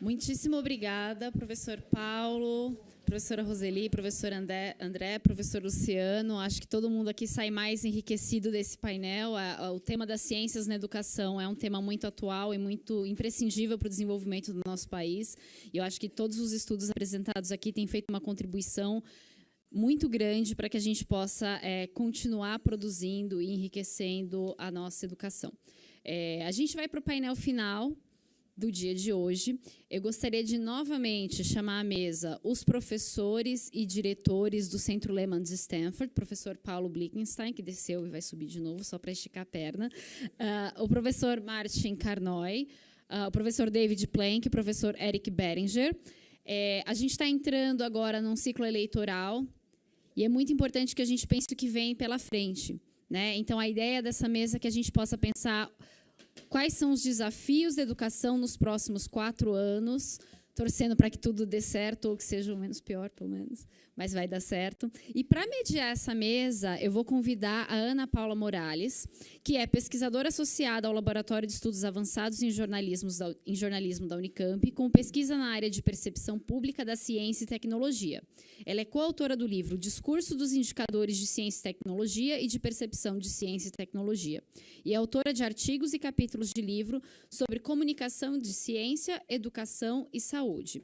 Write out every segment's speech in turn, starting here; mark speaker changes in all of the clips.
Speaker 1: Muitíssimo obrigada, professor Paulo, professora Roseli, professor André, professor Luciano. Acho que todo mundo aqui sai mais enriquecido desse painel. O tema das ciências na educação é um tema muito atual e muito imprescindível para o desenvolvimento do nosso país. E eu acho que todos os estudos apresentados aqui têm feito uma contribuição muito grande para que a gente possa continuar produzindo e enriquecendo a nossa educação. A gente vai para o painel final do dia de hoje. Eu gostaria de novamente chamar à mesa os professores e diretores do Centro Lehman de Stanford, professor Paulo Blickenstein, que desceu e vai subir de novo só para esticar a perna, o professor Martin Carnoy, o professor David Plank, o professor Eric Beringer. A gente está entrando agora num ciclo eleitoral e é muito importante que a gente pense o que vem pela frente, né? Então, a ideia dessa mesa é que a gente possa pensar quais são os desafios da educação nos próximos 4 anos, torcendo para que tudo dê certo, ou que seja o menos pior, pelo menos, mas vai dar certo. E para mediar essa mesa, eu vou convidar a Ana Paula Morales, que é pesquisadora associada ao Laboratório de Estudos Avançados em Jornalismo da Unicamp, com pesquisa na área de percepção pública da ciência e tecnologia. Ela é coautora do livro Discurso dos Indicadores de Ciência e Tecnologia e de Percepção de Ciência e Tecnologia, e é autora de artigos e capítulos de livro sobre comunicação de ciência, educação e saúde.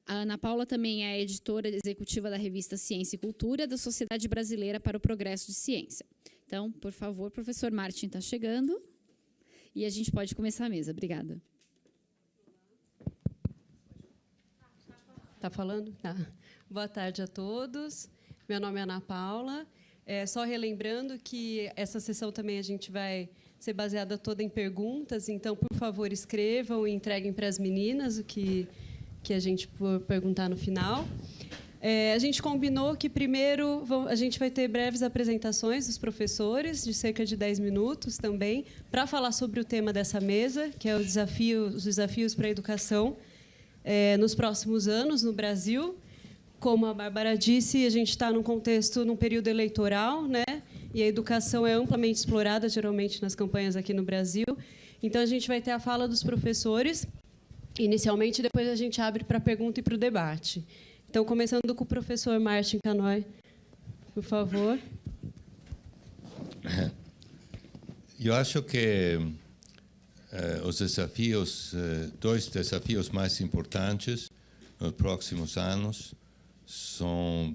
Speaker 1: A Ana Paula também é editora executiva da revista Ciência e Cultura da Sociedade Brasileira para o Progresso de Ciência. Então, por favor, professor Martin está chegando e a gente pode começar a mesa. Obrigada.
Speaker 2: Está falando? Tá. Boa tarde a todos. Meu nome é Ana Paula. Só relembrando que essa sessão também a gente vai ser baseada toda em perguntas, então, por favor, escrevam e entreguem para as meninas o que a gente for perguntar no final. A gente combinou que, primeiro, a gente vai ter breves apresentações dos professores, de cerca de 10 minutos também, para falar sobre o tema dessa mesa, que é os desafios para a educação nos próximos anos no Brasil. Como a Bárbara disse, a gente está num período eleitoral, né? E a educação é amplamente explorada, geralmente, nas campanhas aqui no Brasil. Então, a gente vai ter a fala dos professores, inicialmente, depois a gente abre para a pergunta e para o debate. Então, começando com o professor Martin Carnoy, por favor.
Speaker 3: Eu acho que dois desafios mais importantes nos próximos anos são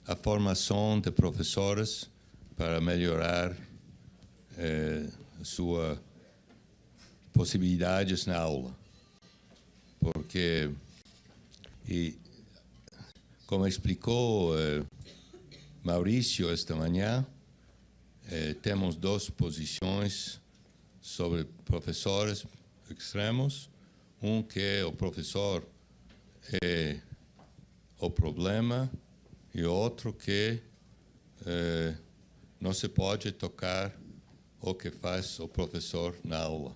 Speaker 3: a formação de professores para melhorar suas possibilidades na aula. Porque, como explicou Maurício esta manhã, temos 2 posições sobre professores extremos. Que o professor é o problema e outro que não se pode tocar o que faz o professor na aula.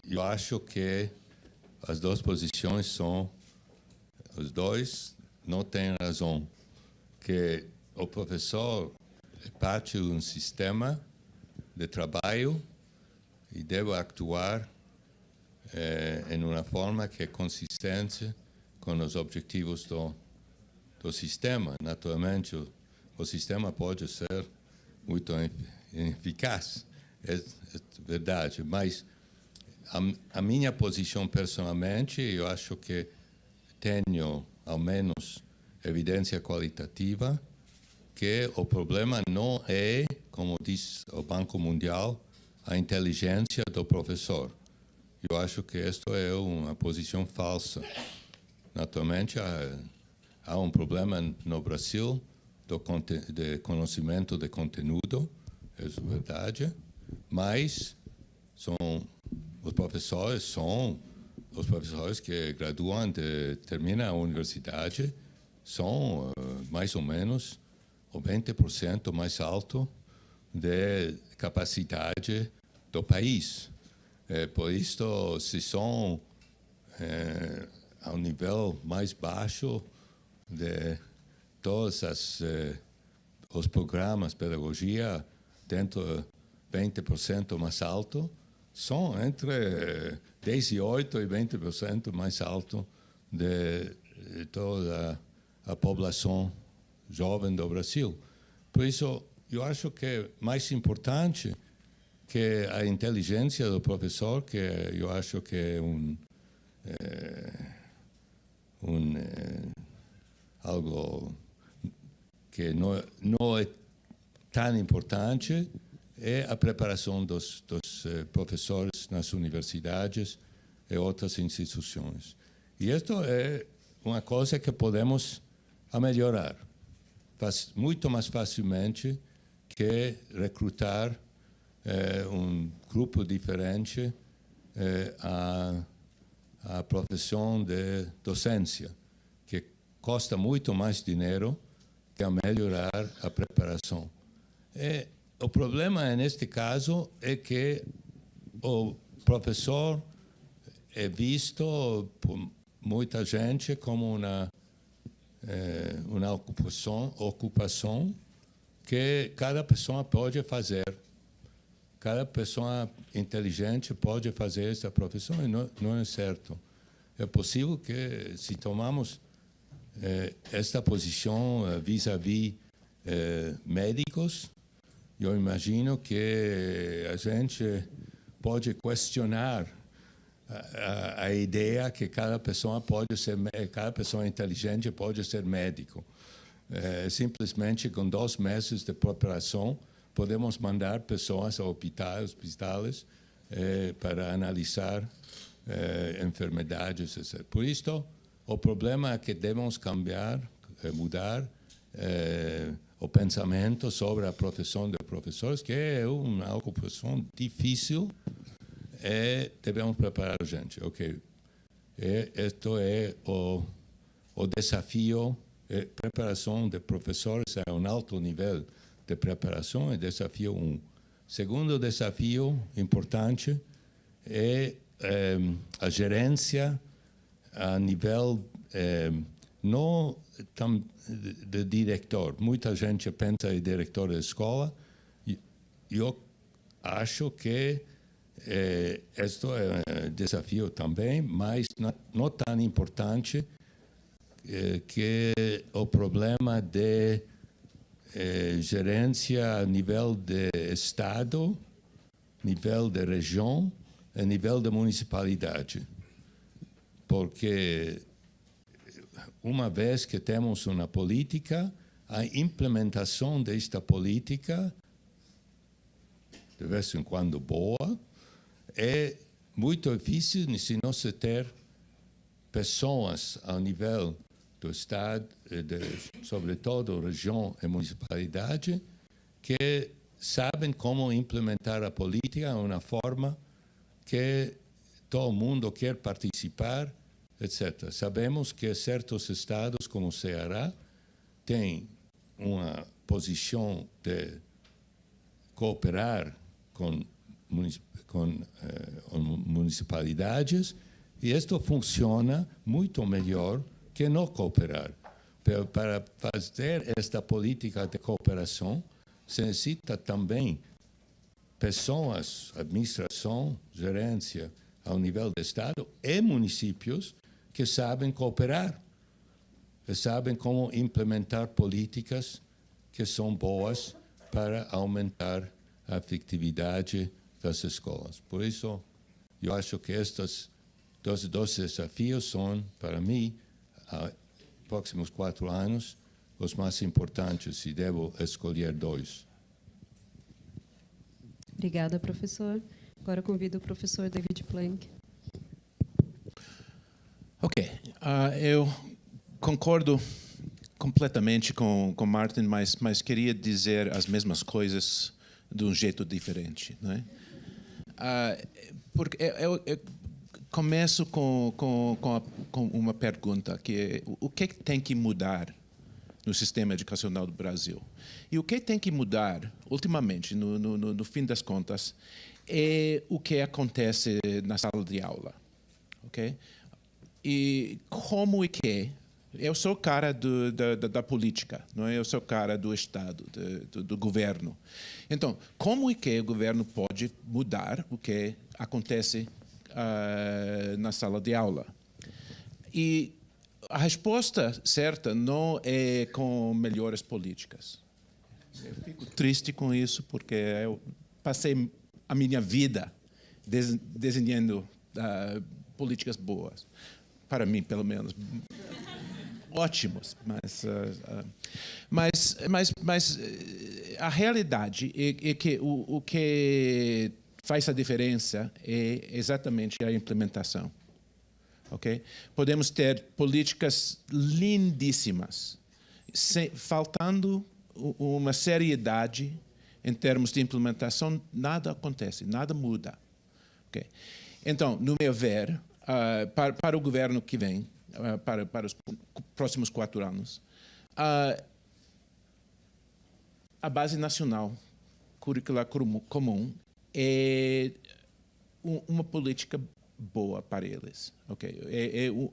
Speaker 3: Eu acho que as 2 posições os dois não têm razão, que o professor é parte de um sistema de trabalho e deve actuar em uma forma que é consistente com os objetivos do sistema. Naturalmente, o sistema pode ser muito eficaz, é verdade, mas a minha posição, personalmente, eu acho que tenho, ao menos, evidência qualitativa que o problema não é, como diz o Banco Mundial, a inteligência do professor. Eu acho que isto é uma posição falsa. Naturalmente, há um problema no Brasil de conhecimento de conteúdo, é verdade, mas os professores que graduam, terminam a universidade, são mais ou menos o 20% mais alto de capacidade do país. Por isso, se são ao nível mais baixo de todos os programas de pedagogia dentro 20% mais alto, são entre 18% e 20% mais alto de toda a população jovem do Brasil. Por isso, eu acho que é mais importante que a inteligência do professor, que eu acho que é algo que não é tão importante, é a preparação dos professores nas universidades e outras instituições. E isto é uma coisa que podemos melhorar muito mais facilmente que recrutar um grupo diferente à profissão de docência, que custa muito mais dinheiro que melhorar a preparação. O problema, neste caso, é que o professor é visto por muita gente como uma ocupação que cada pessoa pode fazer. Cada pessoa inteligente pode fazer essa profissão e não é certo. É possível que, se tomamos esta posição vis-à-vis médicos, eu imagino que a gente pode questionar a ideia que cada pessoa inteligente pode ser médico. Simplesmente com 2 meses de preparação podemos mandar pessoas a hospitais para analisar enfermidades, etc. Por isso, o problema é que devemos mudar o pensamento sobre a profissão de professores, que é uma ocupação difícil, e devemos preparar a gente. Okay. Este é o desafio. Preparação de professores é um alto nível de preparação, é desafio 1. Segundo desafio importante é a gerência a nível não de diretor. Muita gente pensa em diretor de escola. Eu acho que este é um desafio também, mas não tão importante que o problema de gerência a nível de estado, nível de região e nível de municipalidade. Porque uma vez que temos uma política, a implementação desta política, de vez em quando boa, é muito difícil se não se ter pessoas ao nível do Estado, sobretudo região e municipalidade, que sabem como implementar a política de uma forma que todo mundo quer participar, etc. Sabemos que certos estados, como o Ceará, têm uma posição de cooperar com municipalidades, e isto funciona muito melhor que não cooperar. Para fazer esta política de cooperação, se necessita também pessoas, administração, gerência, ao nível do Estado e municípios que sabem cooperar, que sabem como implementar políticas que são boas para aumentar a efetividade das escolas. Por isso, eu acho que estes dois desafios são, para mim, nos próximos 4 anos, os mais importantes, se devo escolher 2.
Speaker 2: Obrigada, professor. Agora convido o professor David Planck.
Speaker 4: Ok. Eu concordo completamente com Martin, mas queria dizer as mesmas coisas de um jeito diferente, não é? Porque eu começo com uma pergunta, que é o que tem que mudar no sistema educacional do Brasil? E o que tem que mudar, ultimamente, no fim das contas, é o que acontece na sala de aula, ok? E como é que Eu sou cara da política, não é? Eu sou cara do Estado, do governo. Então, como é que o governo pode mudar o que acontece na sala de aula? E a resposta certa não é com melhores políticas. Eu fico triste com isso, porque eu passei a minha vida desenhando políticas boas, para mim, pelo menos. Ótimos, mas a realidade é que o que faz a diferença é exatamente a implementação. Okay? Podemos ter políticas lindíssimas, faltando uma seriedade em termos de implementação, nada acontece, nada muda. Okay? Então, no meu ver, para o governo que vem, para os próximos 4 anos, a base nacional curricular comum é uma política boa para eles. Okay?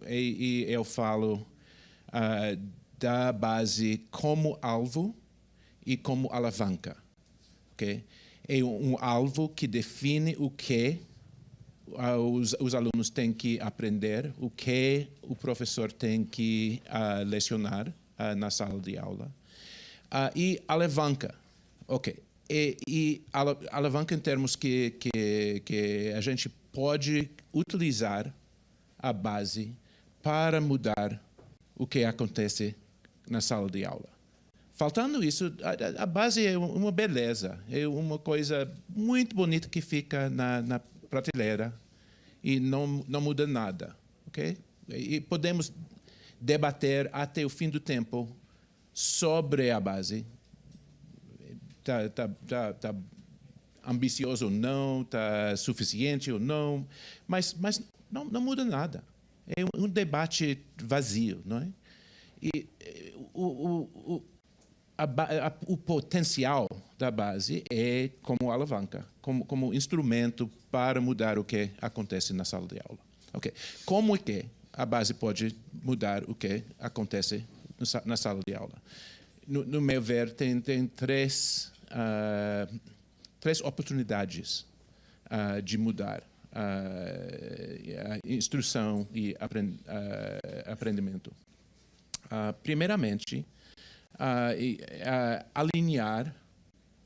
Speaker 4: E eu falo da base como alvo e como alavanca. Okay? É um alvo que define o que os alunos têm que aprender, o que o professor tem que lecionar na sala de aula. E alavanca. Okay. E alavanca em termos que a gente pode utilizar a base para mudar o que acontece na sala de aula. Faltando isso, a base é uma beleza, é uma coisa muito bonita que fica na prateleira e não muda nada. Okay? E podemos debater até o fim do tempo sobre a base. Tá ambicioso ou não, está suficiente ou não, mas não muda nada. É um debate vazio, não é? E o potencial da base é como alavanca, como instrumento para mudar o que acontece na sala de aula. Okay. Como é que a base pode mudar o que acontece na sala de aula? No meu ver, tem três oportunidades de mudar a instrução e aprendimento. Primeiramente, alinhar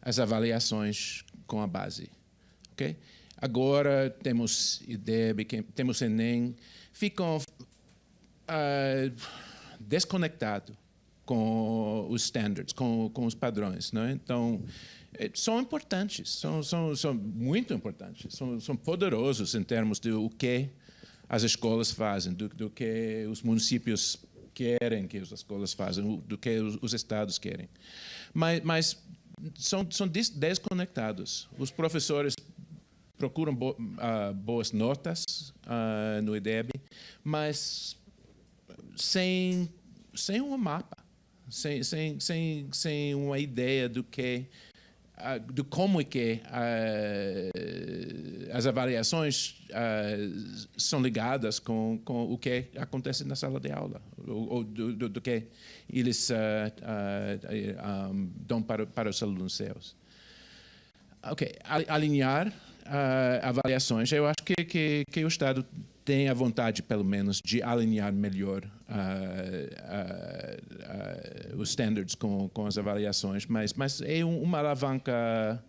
Speaker 4: as avaliações com a base. Okay? Agora temos IDEB, temos Enem, ficam desconectados com os standards, com os padrões. Não é? Então, são importantes, são muito importantes, são poderosos em termos de o que as escolas fazem, do que os municípios querem que as escolas façam, do que os estados querem. Mas são desconectados. Os professores procuram boas notas no IDEB, mas sem um mapa, sem uma ideia do como é que as avaliações são ligadas com o que acontece na sala de aula, ou do que eles dão para os alunos seus. Okay. Alinhar avaliações, eu acho que o Estado tem a vontade, pelo menos, de alinhar melhor os standards com as avaliações, mas é uma alavanca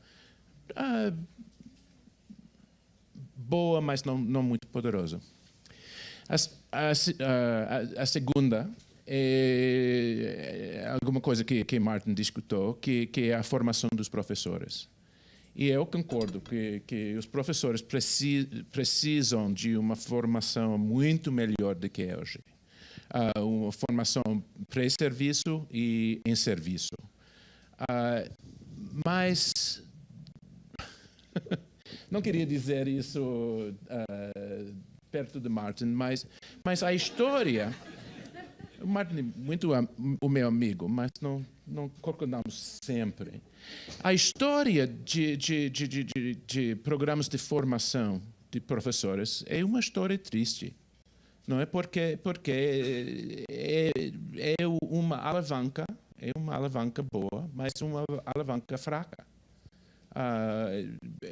Speaker 4: boa, mas não muito poderosa. A segunda é alguma coisa que Martin discutiu, que é a formação dos professores. E eu concordo que os professores precisam de uma formação muito melhor do que é hoje. Uma formação pré-serviço e em serviço. Mas não queria dizer isso perto de Martin, mas a história... O Martin é muito o meu amigo, mas não concordamos sempre. A história de programas de formação de professores é uma história triste. não é? Porque é uma alavanca boa, mas uma alavanca fraca.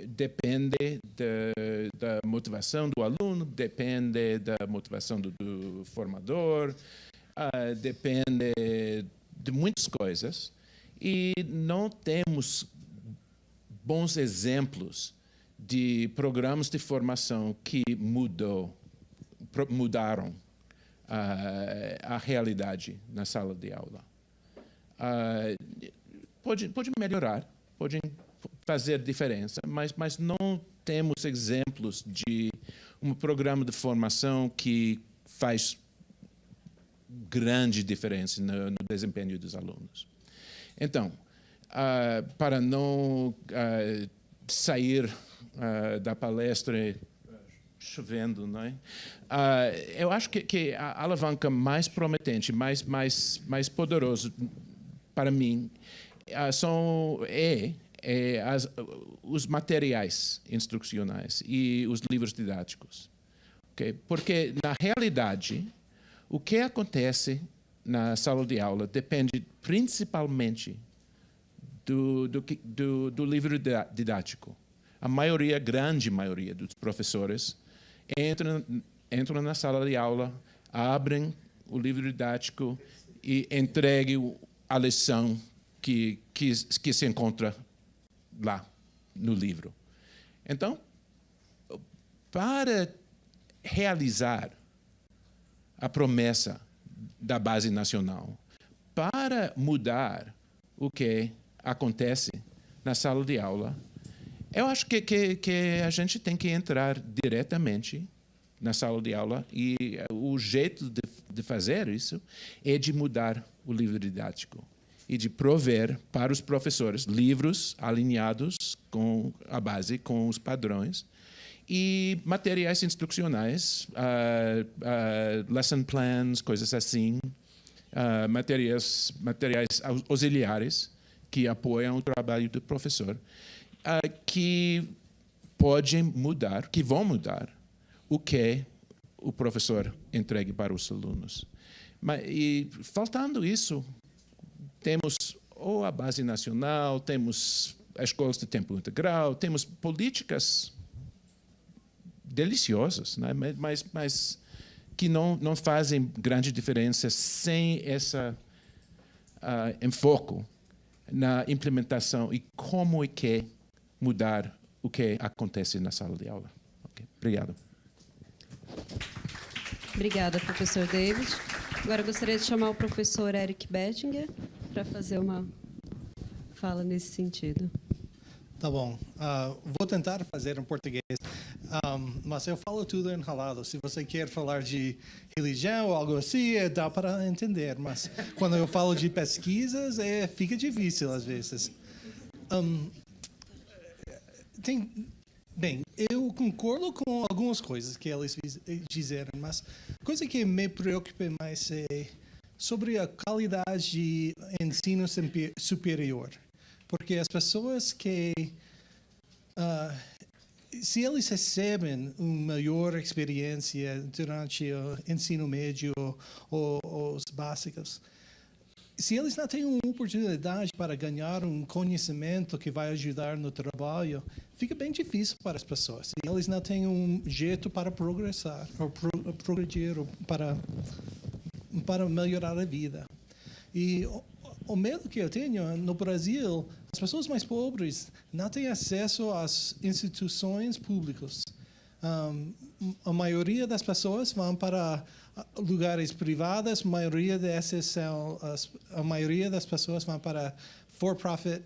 Speaker 4: Depende da motivação do aluno, depende da motivação do formador, depende de muitas coisas, e não temos bons exemplos de programas de formação que mudaram a realidade na sala de aula. Pode melhorar, podem fazer diferença, mas não temos exemplos de um programa de formação que faz grande diferença no desempenho dos alunos. Então, para não sair da palestra chovendo, não é? Eu acho que a alavanca mais prometente, mais poderosa para mim os materiais instrucionais e os livros didáticos. Okay? Porque, na realidade, o que acontece na sala de aula depende principalmente do livro didático. A grande maioria dos professores entram na sala de aula, abrem o livro didático e entregam a lição que se encontra lá no livro. Então, para realizar a promessa da Base Nacional, para mudar o que acontece na sala de aula, eu acho que a gente tem que entrar diretamente na sala de aula, e o jeito de fazer isso é de mudar o livro didático e de prover para os professores livros alinhados com a base, com os padrões, e materiais instrucionais, lesson plans, coisas assim, materiais auxiliares que apoiam o trabalho do professor, que podem mudar, que vão mudar o que o professor entregue para os alunos. E faltando isso, temos ou a Base Nacional, temos as escolas de tempo integral, temos políticas deliciosas, né? mas que não fazem grande diferença sem esse enfoque na implementação e como é que mudar o que acontece na sala de aula. Okay. Obrigado.
Speaker 2: Obrigada, professor David. Agora eu gostaria de chamar o professor Eric Bettinger para fazer uma fala nesse sentido.
Speaker 5: Tá bom. Vou tentar fazer em português, mas eu falo tudo enrolado. Se você quer falar de religião ou algo assim, dá para entender. Mas quando eu falo de pesquisas, fica difícil às vezes. Bem, eu concordo com algumas coisas que eles disseram, mas a coisa que me preocupa mais é sobre a qualidade de ensino superior. Porque as pessoas que, se eles recebem uma maior experiência durante o ensino médio ou os básicos, se eles não têm uma oportunidade para ganhar um conhecimento que vai ajudar no trabalho, fica bem difícil para as pessoas. Se eles não têm um jeito para progressar, ou progredir, ou para melhorar a vida. E o medo que eu tenho no Brasil, as pessoas mais pobres não têm acesso às instituições públicas. A maioria das pessoas vão para lugares privados, a maioria das pessoas vão para for-profit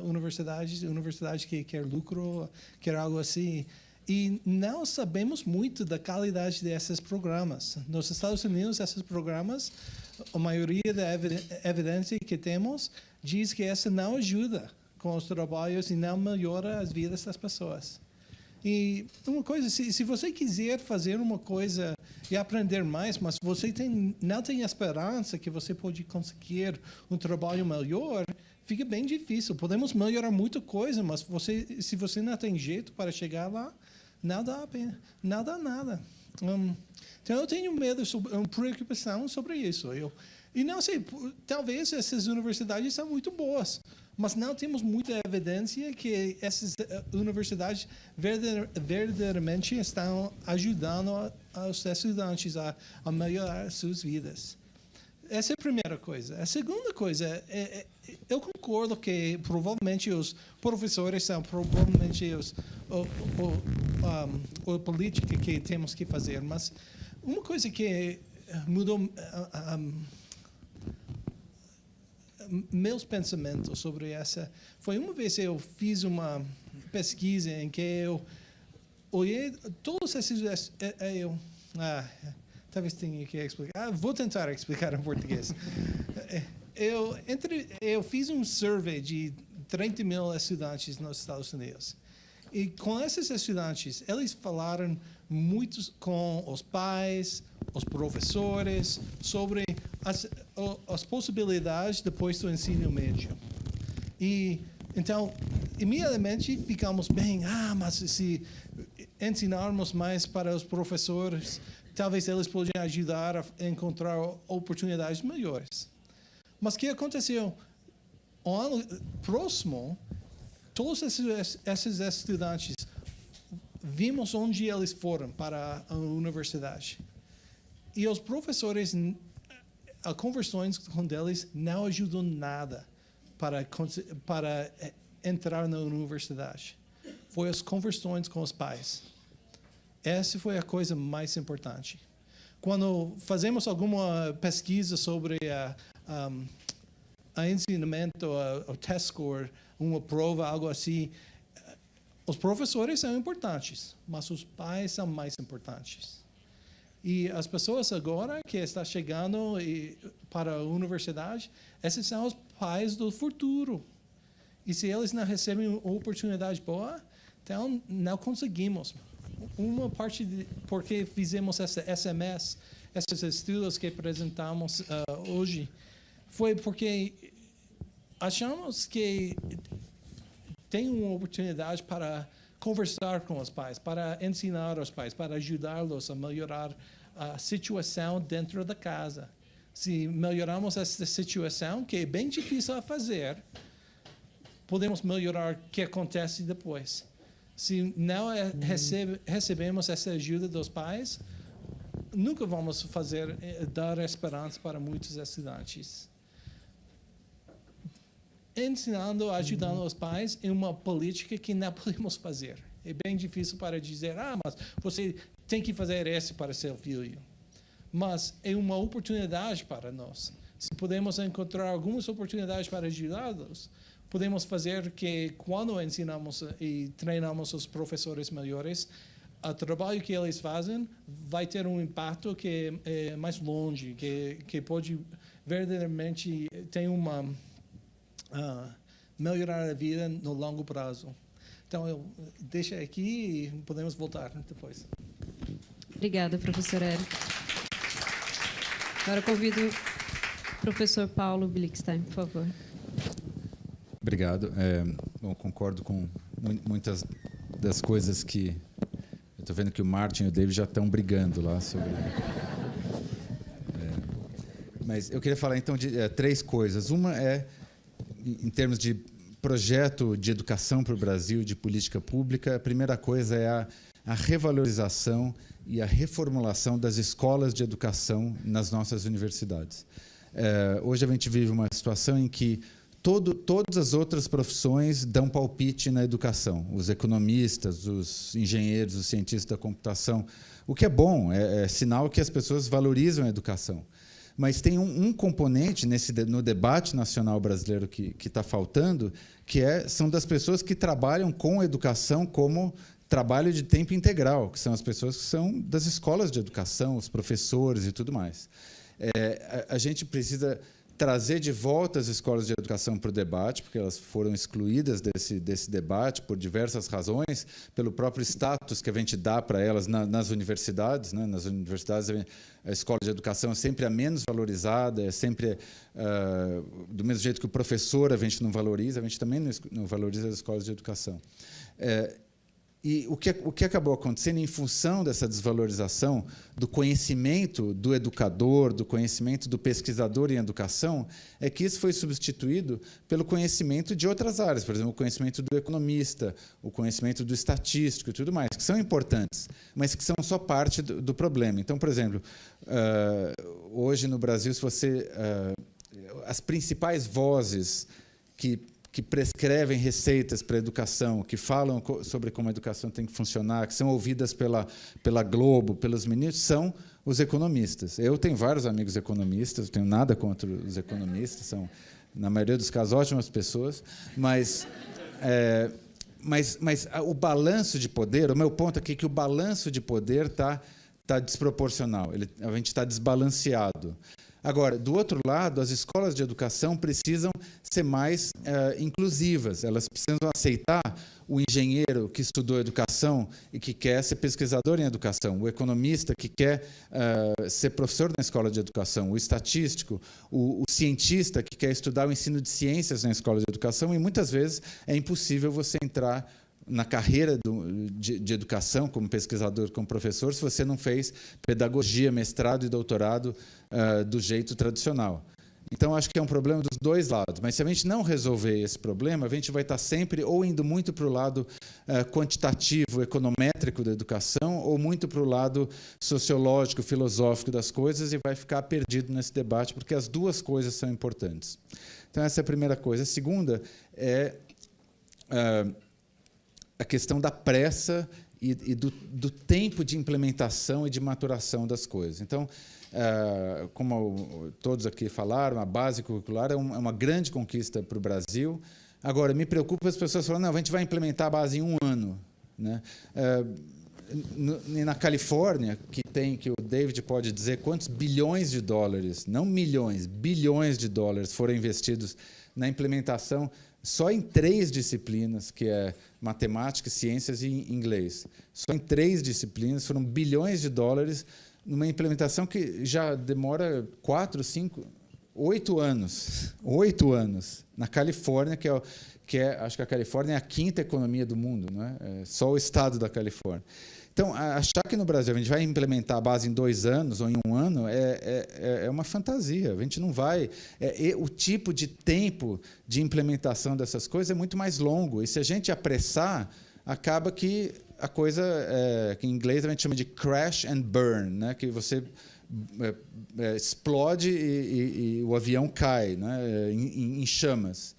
Speaker 5: universidades que quer lucro, quer algo assim. E não sabemos muito da qualidade desses programas. Nos Estados Unidos, esses programas, a maioria da evidência que temos diz que essa não ajuda com os trabalhos e não melhora as vidas das pessoas. E uma coisa, se você quiser fazer uma coisa e aprender mais, mas você não tem esperança que você pode conseguir um trabalho melhor, fica bem difícil. Podemos melhorar muita coisa, mas se você não tem jeito para chegar lá, não dá nada. Então, eu tenho medo, preocupação sobre isso. E não sei, talvez essas universidades são muito boas, mas não temos muita evidência que essas universidades verdadeiramente estão ajudando os estudantes a melhorar suas vidas. Essa é a primeira coisa. A segunda coisa, eu concordo que provavelmente os professores são provavelmente a política que temos que fazer, mas uma coisa que mudou meus pensamentos sobre essa foi uma vez eu fiz uma pesquisa em que eu olhei todos esses talvez tenha que explicar. Vou tentar explicar em português. Eu fiz um survey de 30 mil estudantes nos Estados Unidos. E com esses estudantes, eles falaram muito com os pais, os professores, sobre as possibilidades depois do ensino médio. E então, imediatamente ficamos bem, mas se ensinarmos mais para os professores, talvez eles possam ajudar a encontrar oportunidades melhores. Mas o que aconteceu? No ano próximo, todos esses estudantes, vimos onde eles foram para a universidade. E os professores, as conversões com eles não ajudam nada para entrar na universidade. Foi as conversões com os pais. Essa foi a coisa mais importante. Quando fazemos alguma pesquisa sobre a ensinamento, o test score, uma prova, algo assim, os professores são importantes, mas os pais são mais importantes. E as pessoas agora que estão chegando para a universidade, esses são os pais do futuro. E se eles não recebem uma oportunidade boa, então não conseguimos. Uma parte porque fizemos essa SMS, esses estudos que apresentamos hoje, foi porque achamos que tem uma oportunidade para conversar com os pais, para ensinar os pais, para ajudá-los a melhorar a situação dentro da casa. Se melhorarmos essa situação, que é bem difícil a fazer, podemos melhorar o que acontece depois. Se não recebemos essa ajuda dos pais, nunca vamos dar esperança para muitos estudantes. Ensinando, ajudando os pais é uma política que não podemos fazer. É bem difícil para dizer, mas você tem que fazer isso para seu filho. Mas é uma oportunidade para nós. Se podemos encontrar algumas oportunidades para ajudá-los, podemos fazer que quando ensinamos e treinamos os professores melhores, o trabalho que eles fazem vai ter um impacto que é mais longe, que pode verdadeiramente ter uma melhorar a vida no longo prazo. Então, eu deixo aqui e podemos voltar depois.
Speaker 2: Obrigada, professor Érico. Agora convido o professor Paulo Blickstein, por favor.
Speaker 6: Obrigado. Bom, concordo com muitas das coisas que... Eu estou vendo que o Martin e o David já estão brigando lá sobre... Mas eu queria falar, então, de 3 coisas. Uma é, em termos de projeto de educação para o Brasil, de política pública, a primeira coisa é a revalorização e a reformulação das escolas de educação nas nossas universidades. Hoje a gente vive uma situação em que todas as outras profissões dão palpite na educação. Os economistas, os engenheiros, os cientistas da computação. O que é bom, é sinal que as pessoas valorizam a educação. Mas tem um componente no debate nacional brasileiro que está faltando, que são das pessoas que trabalham com educação como trabalho de tempo integral, que são as pessoas que são das escolas de educação, os professores e tudo mais. A gente precisa trazer de volta as escolas de educação para o debate, porque elas foram excluídas desse debate por diversas razões, pelo próprio status que a gente dá para elas nas universidades. Né? Nas universidades, a escola de educação é sempre a menos valorizada, é sempre do mesmo jeito que o professor a gente não valoriza, a gente também não valoriza as escolas de educação. E o que acabou acontecendo em função dessa desvalorização do conhecimento do educador, do conhecimento do pesquisador em educação, é que isso foi substituído pelo conhecimento de outras áreas, por exemplo, o conhecimento do economista, o conhecimento do estatístico e tudo mais, que são importantes, mas que são só parte do problema. Então, por exemplo, hoje no Brasil, se você as principais vozes que prescrevem receitas para a educação, que falam sobre como a educação tem que funcionar, que são ouvidas pela Globo, pelos ministros, são os economistas. Eu tenho vários amigos economistas, não tenho nada contra os economistas, são, na maioria dos casos, ótimas pessoas, mas o balanço de poder, o meu ponto aqui é que o balanço de poder está desproporcional, a gente está desbalanceado. Agora, do outro lado, as escolas de educação precisam ser mais inclusivas, elas precisam aceitar o engenheiro que estudou educação e que quer ser pesquisador em educação, o economista que quer ser professor na escola de educação, o estatístico, o cientista que quer estudar o ensino de ciências na escola de educação, e muitas vezes é impossível você entrar na carreira de educação, como pesquisador, como professor, se você não fez pedagogia, mestrado e doutorado do jeito tradicional. Então, acho que é um problema dos dois lados. Mas, se a gente não resolver esse problema, a gente vai estar sempre ou indo muito para o lado quantitativo, econométrico da educação, ou muito para o lado sociológico, filosófico das coisas, e vai ficar perdido nesse debate, porque as duas coisas são importantes. Então, essa é a primeira coisa. A segunda é a questão da pressa e do tempo de implementação e de maturação das coisas. Então, como todos aqui falaram, a base curricular é uma grande conquista para o Brasil. Agora, me preocupa as pessoas falando, não, a gente vai implementar a base em 1 ano. Né? Na Califórnia, que o David pode dizer quantos bilhões de dólares, não milhões, bilhões de dólares foram investidos na implementação só em 3 disciplinas, que é matemática, ciências e inglês. Só em 3 disciplinas foram bilhões de dólares numa implementação que já demora 4, 5, 8 anos. 8 anos. Na Califórnia, acho que a Califórnia é a 5ª economia do mundo, não é? É só o estado da Califórnia. Então, achar que no Brasil a gente vai implementar a base em 2 anos ou em 1 ano é uma fantasia. A gente não vai. O tipo de tempo de implementação dessas coisas é muito mais longo. E se a gente apressar, acaba que a coisa, que em inglês a gente chama de crash and burn, né? Que você explode e o avião cai, né? em chamas.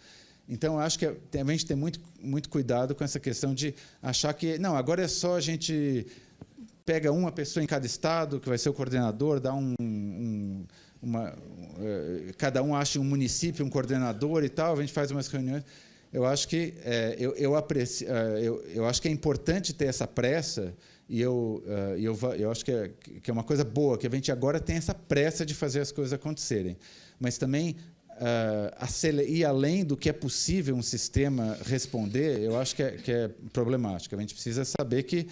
Speaker 6: Então, eu acho que a gente tem muito cuidado com essa questão de achar que, não, agora é só a gente pega uma pessoa em cada estado, que vai ser o coordenador, dá cada um acha um município, um coordenador e tal, a gente faz umas reuniões. Eu acho que eu acho que é importante ter essa pressa, e eu acho que é uma coisa boa, que a gente agora tem essa pressa de fazer as coisas acontecerem. Mas também ir além do que é possível um sistema responder, eu acho que é problemático. A gente precisa saber que,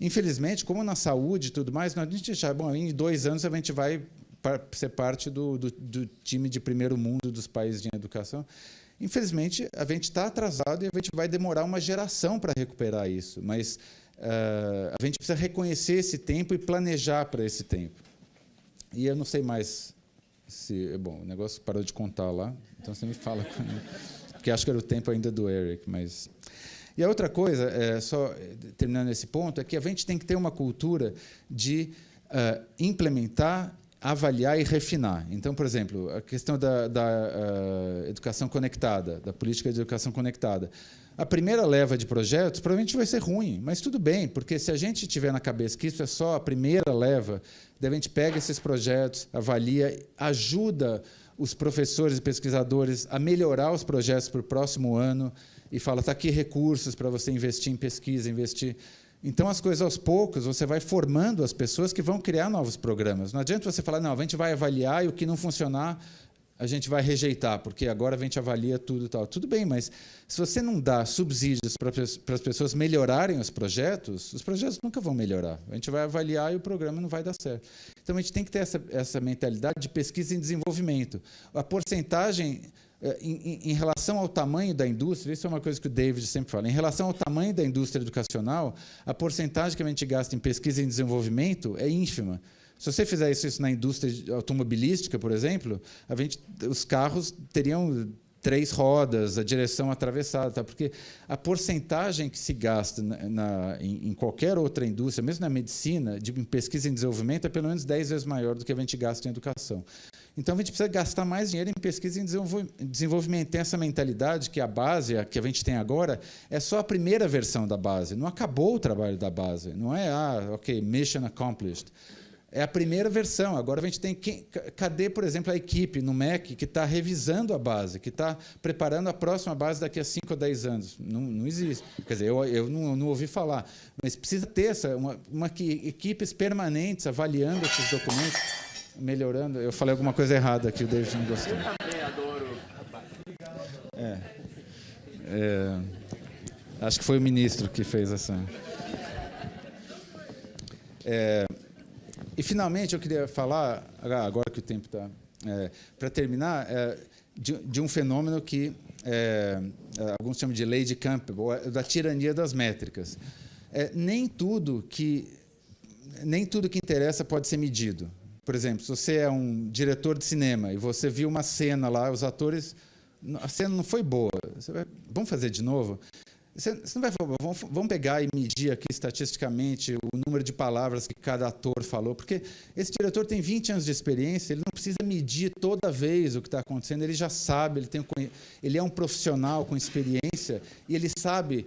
Speaker 6: infelizmente, como na saúde e tudo mais, a gente já, bom, em 2 anos a gente vai ser parte do time de primeiro mundo dos países de educação. Infelizmente, a gente está atrasado e a gente vai demorar uma geração para recuperar isso. Mas a gente precisa reconhecer esse tempo e planejar para esse tempo. E eu não sei mais bom, o negócio parou de contar lá, então você me fala, porque acho que era o tempo ainda do Eric. Mas... E a outra coisa, só terminando esse ponto, é que a gente tem que ter uma cultura de implementar, avaliar e refinar. Então, por exemplo, a questão da educação conectada, da política de educação conectada. A primeira leva de projetos provavelmente vai ser ruim, mas tudo bem, porque se a gente tiver na cabeça que isso é só a primeira leva, daí a gente pega esses projetos, avalia, ajuda os professores e pesquisadores a melhorar os projetos para o próximo ano e fala, está aqui recursos para você investir em pesquisa, investir... Então, as coisas, aos poucos, você vai formando as pessoas que vão criar novos programas. Não adianta você falar, não, a gente vai avaliar e o que não funcionar, a gente vai rejeitar, porque agora a gente avalia tudo e tal. Tudo bem, mas se você não dá subsídios para as pessoas melhorarem os projetos nunca vão melhorar. A gente vai avaliar e o programa não vai dar certo. Então, a gente tem que ter essa mentalidade de pesquisa e desenvolvimento. A porcentagem Em relação ao tamanho da indústria, isso é uma coisa que o David sempre fala, em relação ao tamanho da indústria educacional, a porcentagem que a gente gasta em pesquisa e desenvolvimento é ínfima. Se você fizer isso na indústria automobilística, por exemplo, os carros teriam 3 rodas, a direção atravessada, tá? Porque a porcentagem que se gasta em qualquer outra indústria, mesmo na medicina, em pesquisa e desenvolvimento, é pelo menos 10 vezes maior do que a gente gasta em educação. Então, a gente precisa gastar mais dinheiro em pesquisa e desenvolvimento. Tem essa mentalidade que a base, a que a gente tem agora, é só a primeira versão da base. Não acabou o trabalho da base. Não é, ok, mission accomplished. É a primeira versão. Agora a gente tem... Cadê, por exemplo, a equipe no MEC que está revisando a base, que está preparando a próxima base daqui a 5 ou 10 anos? Não existe. Quer dizer, eu não ouvi falar. Mas precisa ter equipes permanentes avaliando esses documentos, melhorando. Eu falei alguma coisa errada aqui, o David não gostou.
Speaker 7: Eu também adoro.
Speaker 6: Acho que foi o ministro que fez essa... E, finalmente, eu queria falar, agora que o tempo está... para terminar, de um fenômeno que alguns chamam de lei de Campbell, da tirania das métricas. Nem tudo que interessa pode ser medido. Por exemplo, se você é um diretor de cinema e você viu uma cena lá, os atores... A cena não foi boa. Vamos fazer de novo? Você não vai falar, vamos pegar e medir aqui estatisticamente o número de palavras que cada ator falou, porque esse diretor tem 20 anos de experiência, ele não precisa medir toda vez o que está acontecendo, ele já sabe, ele é um profissional com experiência e ele sabe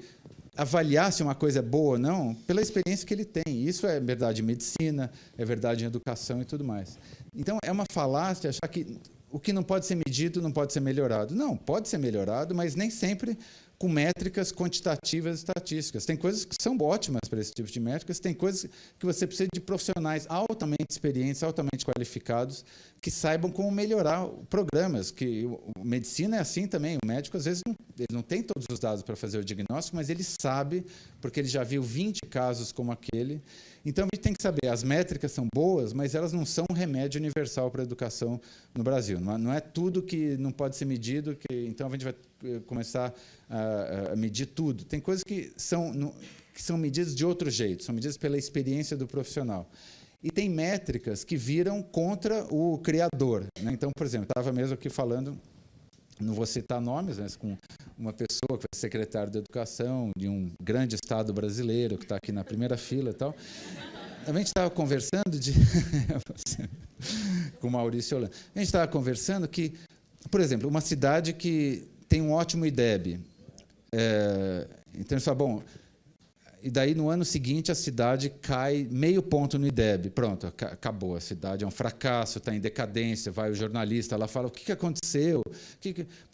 Speaker 6: avaliar se uma coisa é boa ou não pela experiência que ele tem. Isso é verdade em medicina, é verdade em educação e tudo mais. Então, é uma falácia achar que o que não pode ser medido não pode ser melhorado. Não, pode ser melhorado, mas nem sempre com métricas quantitativas e estatísticas. Tem coisas que são ótimas para esse tipo de métricas, tem coisas que você precisa de profissionais altamente experientes, altamente qualificados, que saibam como melhorar programas. Que medicina é assim também. O médico, às vezes, ele não tem todos os dados para fazer o diagnóstico, mas ele sabe, porque ele já viu 20 casos como aquele. Então, a gente tem que saber, as métricas são boas, mas elas não são um remédio universal para a educação no Brasil. Não é tudo que não pode ser medido, então a gente vai começar a medir tudo. Tem coisas que são medidas de outro jeito, são medidas pela experiência do profissional. E tem métricas que viram contra o criador, né? Então, por exemplo, estava mesmo aqui falando, não vou citar nomes, mas com uma pessoa que foi secretário de Educação de um grande estado brasileiro, que está aqui na primeira fila e tal. A gente estava conversando com o Maurício Holanda. A gente estava conversando que, por exemplo, uma cidade que tem um ótimo IDEB. Então, está bom. E daí, no ano seguinte, a cidade cai meio ponto no IDEB. Pronto, acabou. A cidade é um fracasso, está em decadência. Vai o jornalista lá, fala, o que aconteceu?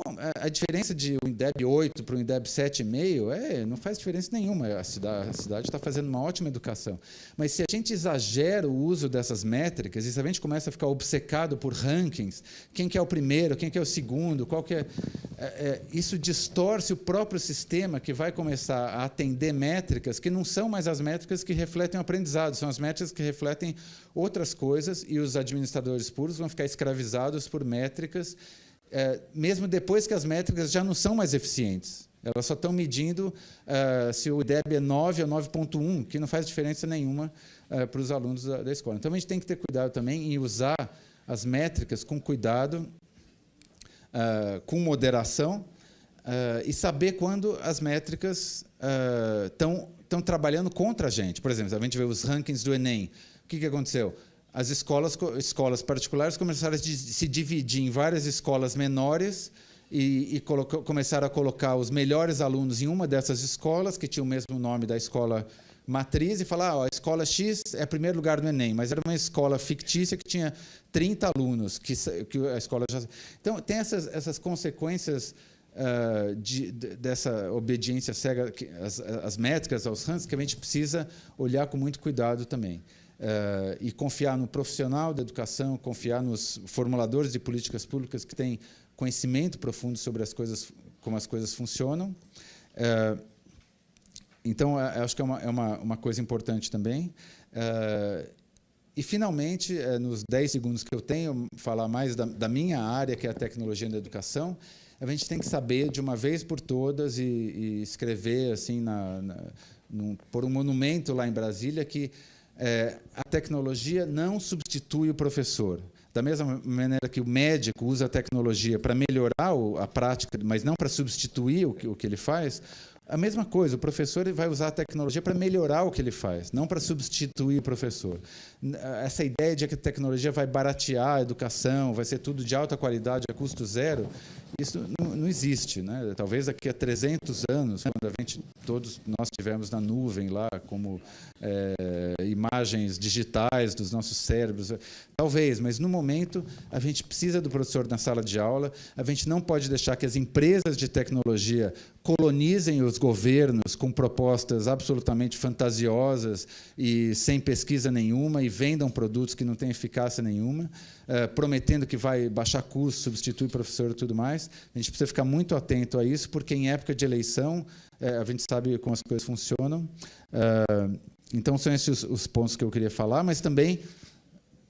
Speaker 6: Bom, a diferença de um IDEB 8 para um IDEB 7,5 não faz diferença nenhuma. A cidade está fazendo uma ótima educação. Mas se a gente exagera o uso dessas métricas, e se a gente começa a ficar obcecado por rankings, quem que é o primeiro, quem que é o segundo, qual que isso distorce o próprio sistema que vai começar a atender métricas que não são mais as métricas que refletem o aprendizado, são as métricas que refletem outras coisas, e os administradores puros vão ficar escravizados por métricas, mesmo depois que as métricas já não são mais eficientes. Elas só estão medindo se o IDEB é 9 ou 9,1, que não faz diferença nenhuma para os alunos da escola. Então, a gente tem que ter cuidado também em usar as métricas com cuidado, com moderação, e saber quando as métricas estão trabalhando contra a gente. Por exemplo, a gente vê os rankings do Enem. O que aconteceu? As escolas particulares começaram a se dividir em várias escolas menores e começaram a colocar os melhores alunos em uma dessas escolas, que tinha o mesmo nome da escola matriz, e falar, a escola X é primeiro lugar no Enem, mas era uma escola fictícia que tinha 30 alunos, que a escola já... Então, tem essas consequências dessa obediência cega, as métricas aos rankings, que a gente precisa olhar com muito cuidado também. E confiar no profissional da educação, confiar nos formuladores de políticas públicas que têm conhecimento profundo sobre as coisas, como as coisas funcionam. Então, acho que é uma coisa importante também. E, finalmente, nos 10 segundos que eu tenho, falar mais da minha área, que é a tecnologia da educação. a gente tem que saber, de uma vez por todas, e escrever assim por um monumento lá em Brasília que a tecnologia não substitui o professor. Da mesma maneira que o médico usa a tecnologia para melhorar a prática, mas não para substituir o que ele faz, a mesma coisa, o professor vai usar a tecnologia para melhorar o que ele faz, não para substituir o professor. Essa ideia de que a tecnologia vai baratear a educação, vai ser tudo de alta qualidade a custo zero, isso não existe, né? Talvez daqui a 300 anos, quando todos nós tivemos na nuvem lá, como imagens digitais dos nossos cérebros, talvez, mas no momento a gente precisa do professor na sala de aula, a gente não pode deixar que as empresas de tecnologia colonizem os governos com propostas absolutamente fantasiosas e sem pesquisa nenhuma e vendam produtos que não têm eficácia nenhuma, prometendo que vai baixar custo, substituir professor e tudo mais. A gente precisa ficar muito atento a isso, porque em época de eleição a gente sabe como as coisas funcionam. Então, são esses os pontos que eu queria falar, mas também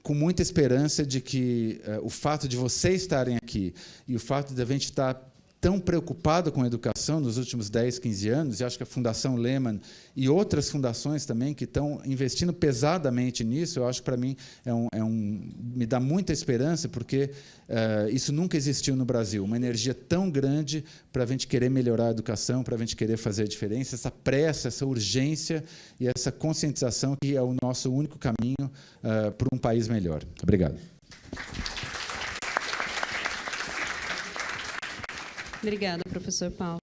Speaker 6: com muita esperança de que o fato de vocês estarem aqui e o fato de a gente estar tão preocupado com a educação nos últimos 10, 15 anos, e acho que a Fundação Lehman e outras fundações também que estão investindo pesadamente nisso, eu acho que, para mim, me dá muita esperança, porque isso nunca existiu no Brasil, uma energia tão grande para a gente querer melhorar a educação, para a gente querer fazer a diferença, essa pressa, essa urgência e essa conscientização que é o nosso único caminho para um país melhor. Obrigado.
Speaker 2: Obrigada, professor Paulo.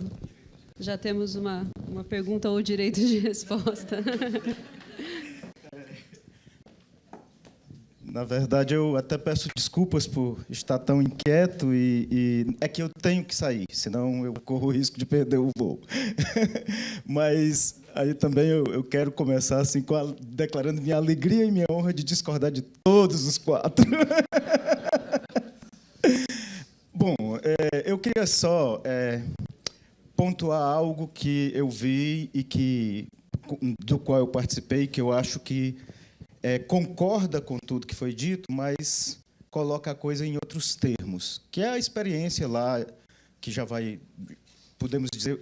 Speaker 2: Já temos uma pergunta ou direito de resposta.
Speaker 7: Na verdade, eu até peço desculpas por estar tão inquieto e é que eu tenho que sair, senão eu corro o risco de perder o voo. Mas aí também eu quero começar assim, declarando minha alegria e minha honra de discordar de todos os quatro. Bom, eu queria só pontuar algo que eu vi e do qual eu participei, que eu acho que concorda com tudo que foi dito, mas coloca a coisa em outros termos, que é a experiência lá, que já vai, podemos dizer,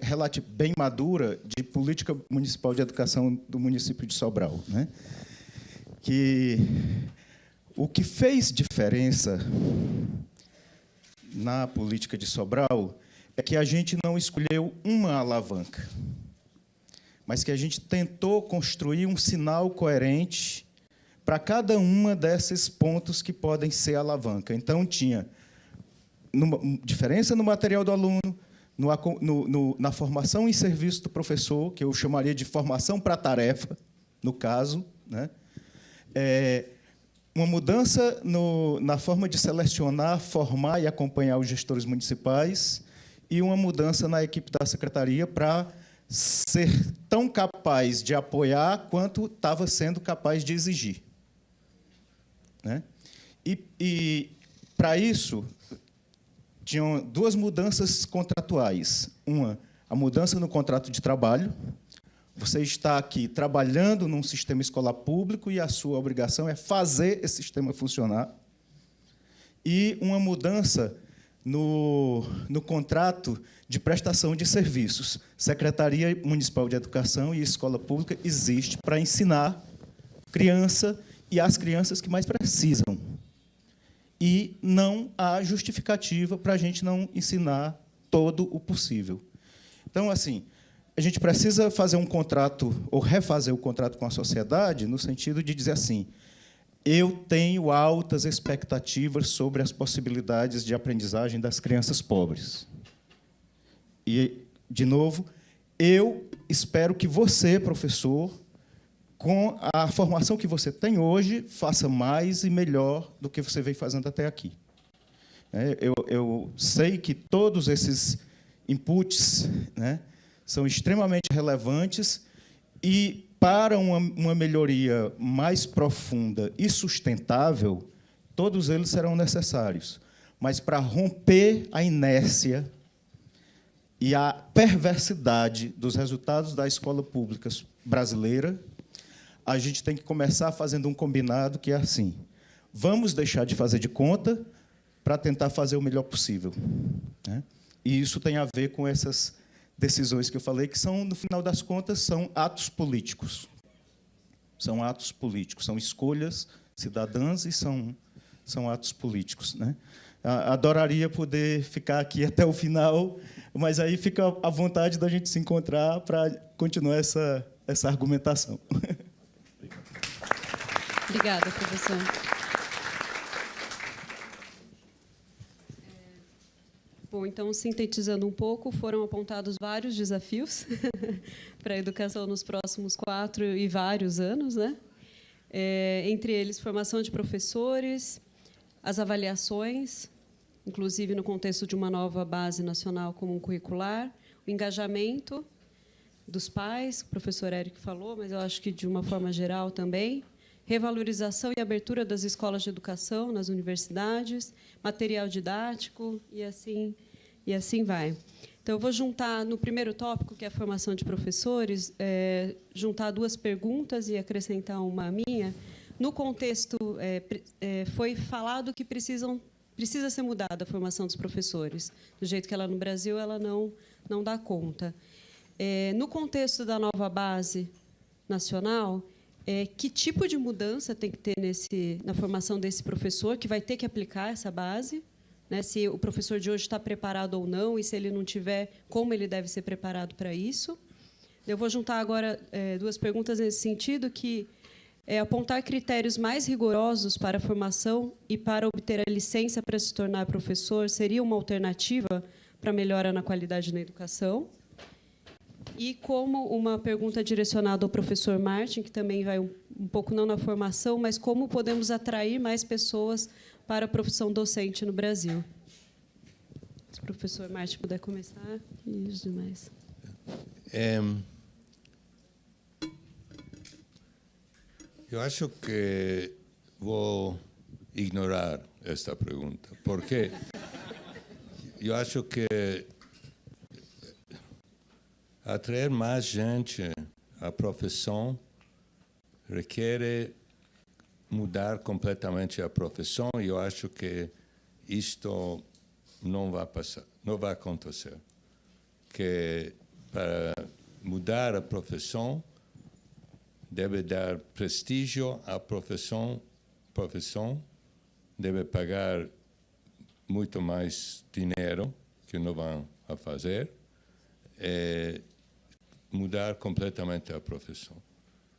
Speaker 7: bem madura, de política municipal de educação do município de Sobral, né? Que o que fez diferença na política de Sobral é que a gente não escolheu uma alavanca, mas que a gente tentou construir um sinal coerente para cada uma desses pontos que podem ser alavanca. Então, tinha diferença no material do aluno, na formação e serviço do professor, que eu chamaria de formação para tarefa, no caso, né? Uma mudança na forma de selecionar, formar e acompanhar os gestores municipais e uma mudança na equipe da secretaria para ser tão capaz de apoiar quanto estava sendo capaz de exigir, né? E para isso, tinham duas mudanças contratuais. Uma, a mudança no contrato de trabalho. Você está aqui trabalhando num sistema escolar público e a sua obrigação é fazer esse sistema funcionar. E uma mudança no contrato de prestação de serviços. Secretaria Municipal de Educação e Escola Pública existe para ensinar criança e as crianças que mais precisam. E não há justificativa para a gente não ensinar todo o possível. Então, assim, a gente precisa fazer um contrato, ou refazer o contrato com a sociedade, no sentido de dizer assim, eu tenho altas expectativas sobre as possibilidades de aprendizagem das crianças pobres. E, de novo, eu espero que você, professor, com a formação que você tem hoje, faça mais e melhor do que você veio fazendo até aqui. Eu sei que todos esses inputs, né, são extremamente relevantes e, para uma melhoria mais profunda e sustentável, todos eles serão necessários. Mas, para romper a inércia e a perversidade dos resultados da escola pública brasileira, a gente tem que começar fazendo um combinado que é assim: vamos deixar de fazer de conta para tentar fazer o melhor possível, né? E isso tem a ver com essas decisões que eu falei, que são, no final das contas, são atos políticos. São atos políticos, são escolhas cidadãs e são atos políticos, né? Adoraria poder ficar aqui até o final, mas aí fica à vontade da gente se encontrar para continuar essa argumentação.
Speaker 2: Obrigada, professor. Bom, então, sintetizando um pouco, foram apontados vários desafios para a educação nos próximos 4 e vários anos, né? Entre eles, formação de professores, as avaliações, inclusive no contexto de uma nova base nacional comum curricular, o engajamento dos pais, o professor Érico falou, mas eu acho que de uma forma geral também, revalorização e abertura das escolas de educação nas universidades, material didático e assim vai. Então, eu vou juntar, no primeiro tópico, que é a formação de professores, juntar 2 perguntas e acrescentar uma minha. No contexto, foi falado que precisa ser mudada a formação dos professores. Do jeito que ela no Brasil, ela não dá conta. No contexto da nova base nacional, que tipo de mudança tem que ter na formação desse professor, que vai ter que aplicar essa base, né, se o professor de hoje está preparado ou não, e se ele não tiver, como ele deve ser preparado para isso. Eu vou juntar agora 2 perguntas nesse sentido, que apontar critérios mais rigorosos para a formação e para obter a licença para se tornar professor seria uma alternativa para melhora na qualidade na educação. E como uma pergunta direcionada ao professor Martin, que também vai um pouco não na formação, mas como podemos atrair mais pessoas para a profissão docente no Brasil. Se o professor Martin puder começar, e os demais.
Speaker 3: Eu acho que vou ignorar esta pergunta, porque eu acho que atrair mais gente à profissão requer mudar completamente a profissão, e eu acho que isto não vai passar, não vai acontecer. Que para mudar a profissão deve dar prestígio à profissão, deve pagar muito mais dinheiro que não vão a fazer, e mudar completamente a profissão.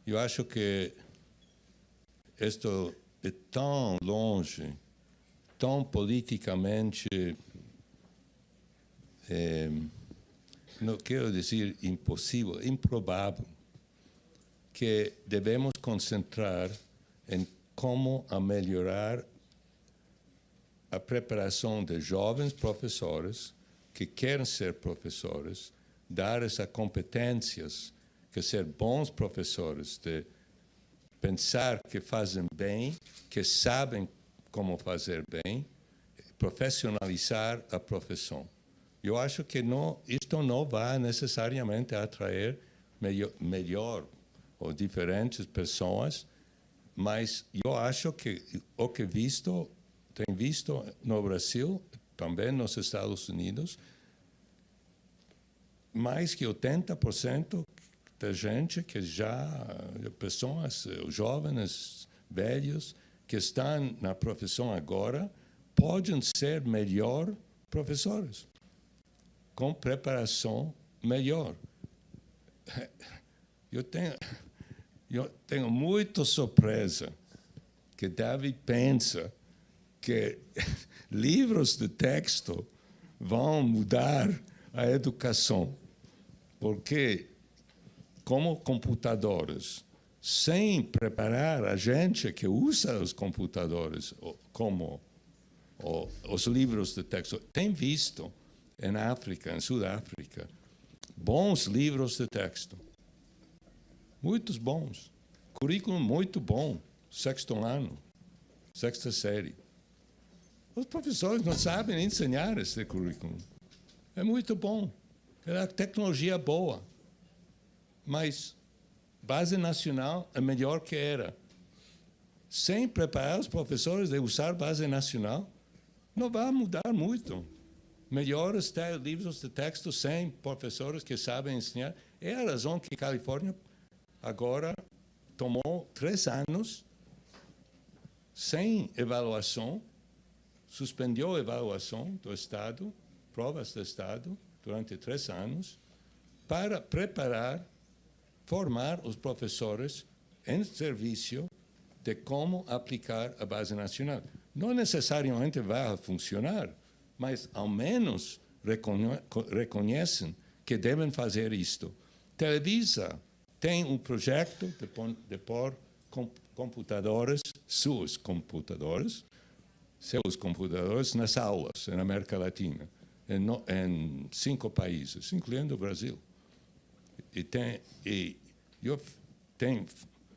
Speaker 3: Eu acho que isto é tão longe, tão politicamente, não quero dizer impossível, improvável, que devemos concentrar em como melhorar a preparação de jovens professores que querem ser professores, dar essas competências, que ser bons professores, de pensar que fazem bem, que sabem como fazer bem, profissionalizar a profissão. Eu acho que isto não vai necessariamente atrair melhor ou diferentes pessoas, mas eu acho que o que tenho visto no Brasil, também nos Estados Unidos, mais que 80% da gente que pessoas jovens, velhos, que estão na profissão agora, podem ser melhor professores, com preparação melhor. Eu tenho muita surpresa que David pensa que livros de texto vão mudar a educação, porque como computadores, sem preparar a gente que usa os computadores, como os livros de texto, tem visto em África, em Sudáfrica, bons livros de texto, muitos bons, currículo muito bom, 6º ano, 6ª série. Os professores não sabem ensinar esse currículo. É muito bom, é a tecnologia boa, mas base nacional é melhor que era. Sem preparar os professores de usar base nacional, não vai mudar muito. melhores livros de texto sem professores que sabem ensinar. É a razão que a Califórnia agora tomou 3 anos sem avaliação, suspendeu a avaliação do Estado, provas do Estado, durante 3 anos, para preparar, formar os professores em serviço de como aplicar a base nacional. Não necessariamente vai funcionar, mas ao menos reconhecem que devem fazer isto. Televisa tem um projeto de pôr computadores, seus computadores nas aulas, na América Latina, em 5 países, incluindo o Brasil. E eu tenho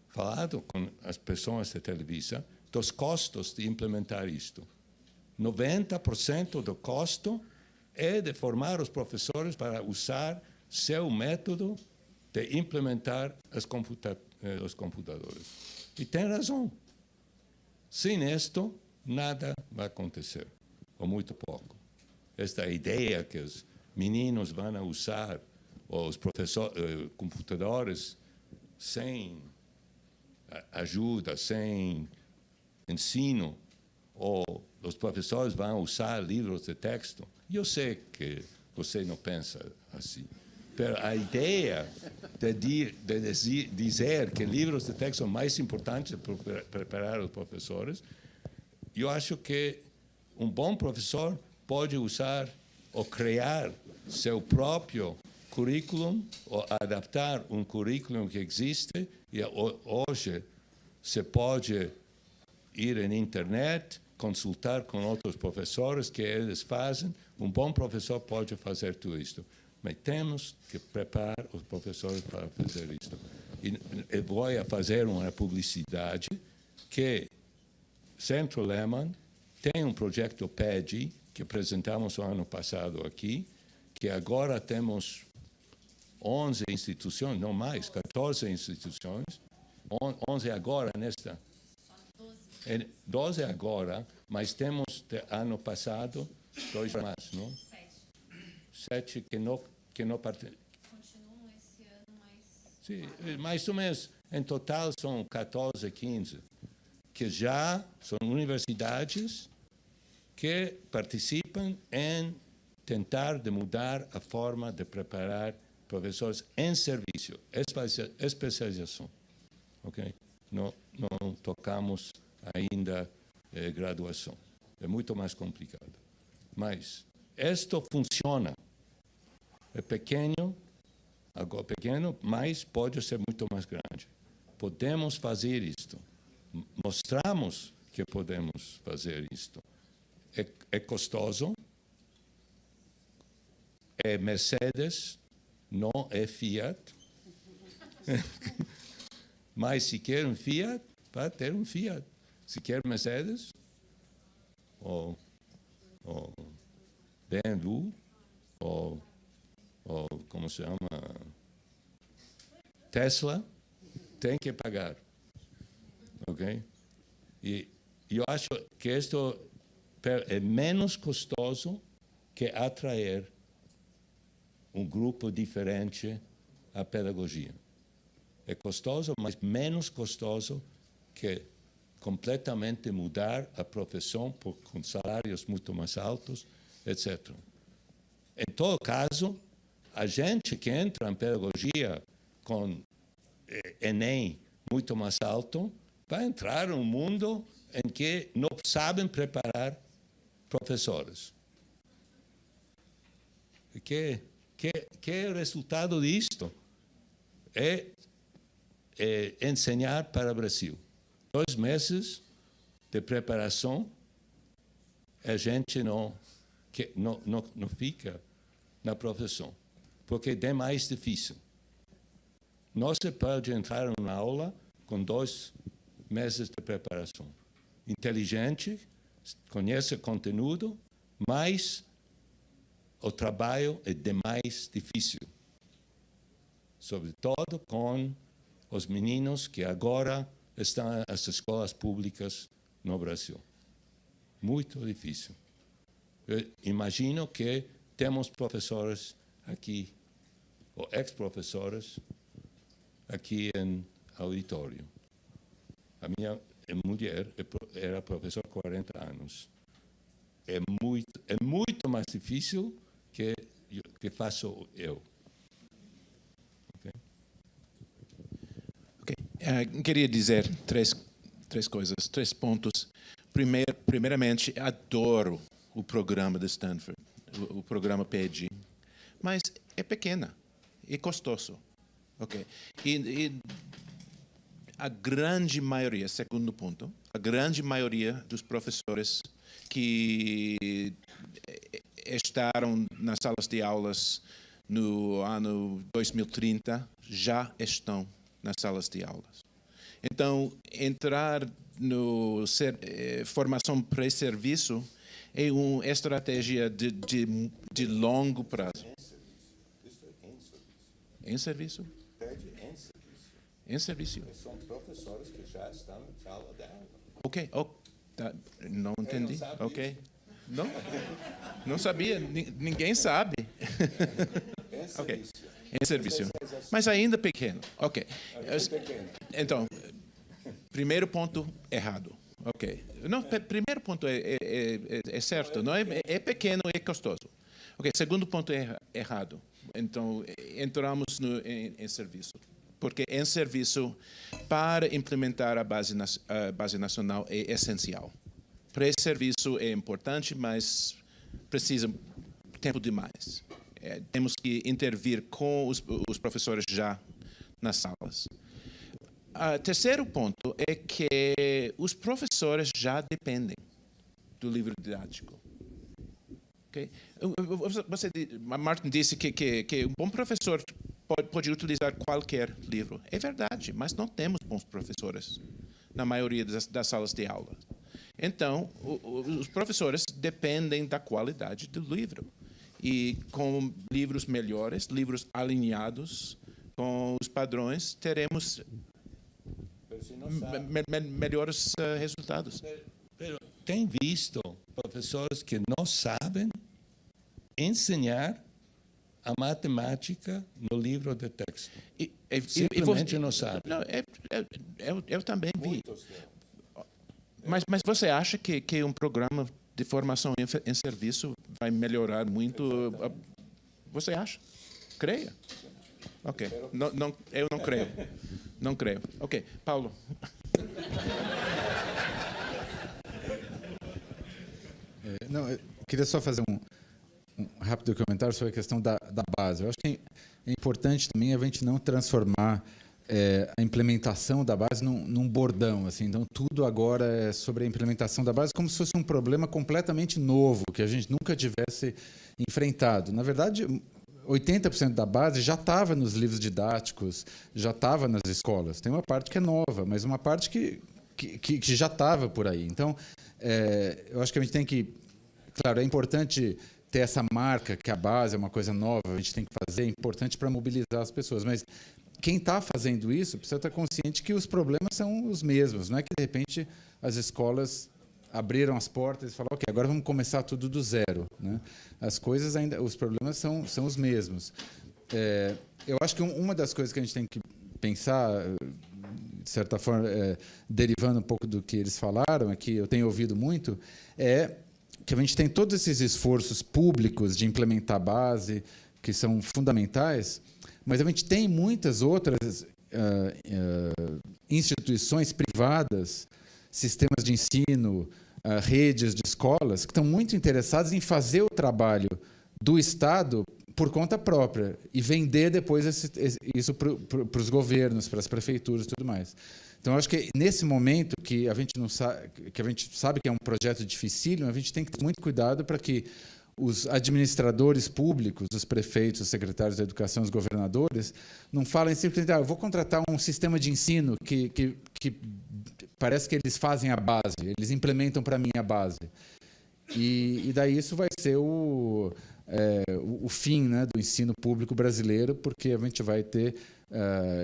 Speaker 3: falado com as pessoas da Televisa dos custos de implementar isto. 90% do custo é de formar os professores para usar seu método de implementar os computadores. E tem razão. Sem isto, nada vai acontecer, ou muito pouco. Esta ideia que os meninos vão usar os computadores sem ajuda, sem ensino, ou os professores vão usar livros de texto. Eu sei que você não pensa assim, mas a ideia de dizer que livros de texto são mais importantes para preparar os professores, eu acho que um bom professor pode usar ou criar seu próprio currículo, ou adaptar um currículo que existe, e hoje se pode ir na internet, consultar com outros professores que eles fazem. Um bom professor pode fazer tudo isto. Mas temos que preparar os professores para fazer isto. E vou fazer uma publicidade que Centro Lehman tem um projeto PED, que apresentamos o ano passado aqui, que agora temos 11 instituições, não mais, 14 instituições, 11 agora nesta. 12 agora, mas temos ano passado 2 mais, não? 7 que não participam.
Speaker 1: Continuam esse ano, mas...
Speaker 3: Sim, mais ou menos, em total são 14, 15, que já são universidades que participam em tentar de mudar a forma de preparar professores em serviço, especialização. Okay? Não tocamos ainda graduação. É muito mais complicado. Mas isto funciona. É pequeno, agora pequeno, mas pode ser muito mais grande. Podemos fazer isto. Mostramos que podemos fazer isto. É custoso. É Mercedes, não é Fiat. Mas se quer um Fiat, vai ter um Fiat. Se quer Mercedes, ou BMW, ou como se chama, Tesla, tem que pagar. Ok? E eu acho que isto é menos custoso que atrair um grupo diferente à pedagogia. É custoso, mas menos custoso que completamente mudar a profissão com salários muito mais altos, etc. Em todo caso, a gente que entra em pedagogia com Enem muito mais alto vai entrar em um mundo em que não sabem preparar professores. Que é o resultado disto? É ensinar para o Brasil. 2 meses de preparação, a gente não fica na profissão, porque é mais difícil. Não se pode entrar em uma aula com 2 meses de preparação. Inteligente, conhece o conteúdo, mas o trabalho é demais difícil. Sobretudo com os meninos que agora estão nas escolas públicas no Brasil. Muito difícil. Eu imagino que temos professores aqui, ou ex-professores, aqui em auditório. A minha mulher era professora há 40 anos. É muito mais difícil que faço eu.
Speaker 4: Queria dizer três coisas, 3 pontos. Primeiramente, adoro o programa de Stanford, o programa PhD, mas é pequena e custoso. Okay. E a grande maioria, segundo ponto, a grande maioria dos professores que estavam nas salas de aulas no ano 2030 já estão nas salas de aulas. Então, entrar no formação pré-serviço é uma estratégia de longo prazo. Em serviço? Em serviço.
Speaker 3: São professores que já estão na sala de aula.
Speaker 4: Ok. Tá. Não entendi. Ok. Não sabia. Ninguém sabe. Ok. Em serviço. Mas ainda pequeno. Ok. Então, primeiro ponto errado. Ok. Não, primeiro ponto é certo. Não é pequeno, é custoso. Ok. Segundo ponto é errado. Então, entramos em serviço. Porque em serviço, para implementar a base nacional, é essencial. Pré-serviço é importante, mas precisa tempo demais. Temos que intervir com os professores já nas salas. Terceiro ponto é que os professores já dependem do livro didático. Okay? Martin disse que um bom professor pode utilizar qualquer livro. É verdade, mas não temos bons professores na maioria das salas de aula. Então, os professores dependem da qualidade do livro. E com livros melhores, livros alinhados com os padrões, teremos melhores resultados.
Speaker 3: Tem visto professores que não sabem ensinar a matemática no livro de texto. Simplesmente não sabem.
Speaker 4: Eu também vi. Mas você acha que um programa de formação em serviço vai melhorar muito? Você acha? Creia. Ok. Eu não creio. Não creio. Ok. Paulo.
Speaker 6: Eu queria só fazer um rápido comentário sobre a questão da base. Eu acho que é importante também a gente não transformar a implementação da base num bordão. Assim. Então, tudo agora é sobre a implementação da base como se fosse um problema completamente novo, que a gente nunca tivesse enfrentado. Na verdade, 80% da base já estava nos livros didáticos, já estava nas escolas. Tem uma parte que é nova, mas uma parte que já estava por aí. Então, eu acho que a gente tem que... Claro, é importante ter essa marca, que a base é uma coisa nova, a gente tem que fazer, é importante para mobilizar as pessoas. Mas quem está fazendo isso precisa estar consciente que os problemas são os mesmos. Não é que, de repente, as escolas abriram as portas e falaram, ok, agora vamos começar tudo do zero. Né? As coisas ainda, os problemas são os mesmos. Eu acho que uma das coisas que a gente tem que pensar, de certa forma, derivando um pouco do que eles falaram, aqui eu tenho ouvido muito, é que a gente tem todos esses esforços públicos de implementar a base, que são fundamentais, mas a gente tem muitas outras instituições privadas, sistemas de ensino, redes de escolas, que estão muito interessadas em fazer o trabalho do Estado por conta própria e vender depois isso para os governos, para as prefeituras e tudo mais. Então, acho que nesse momento que a gente sabe que é um projeto dificílimo, a gente tem que ter muito cuidado para que os administradores públicos, os prefeitos, os secretários da educação, os governadores, não falem simplesmente, eu vou contratar um sistema de ensino que parece que eles fazem a base, eles implementam para mim a base. E daí isso vai ser o fim, né, do ensino público brasileiro, porque a gente vai ter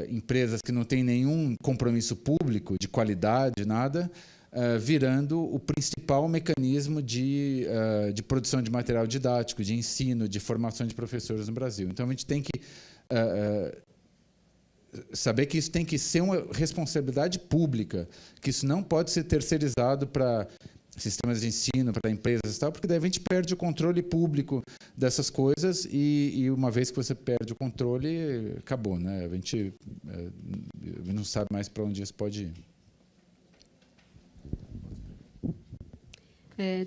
Speaker 6: empresas que não têm nenhum compromisso público de qualidade, nada, virando o principal mecanismo de produção de material didático, de ensino, de formação de professores no Brasil. Então, a gente tem que saber que isso tem que ser uma responsabilidade pública, que isso não pode ser terceirizado para sistemas de ensino, para empresas e tal, porque daí a gente perde o controle público dessas coisas e uma vez que você perde o controle, acabou, né? A gente não sabe mais para onde isso pode ir.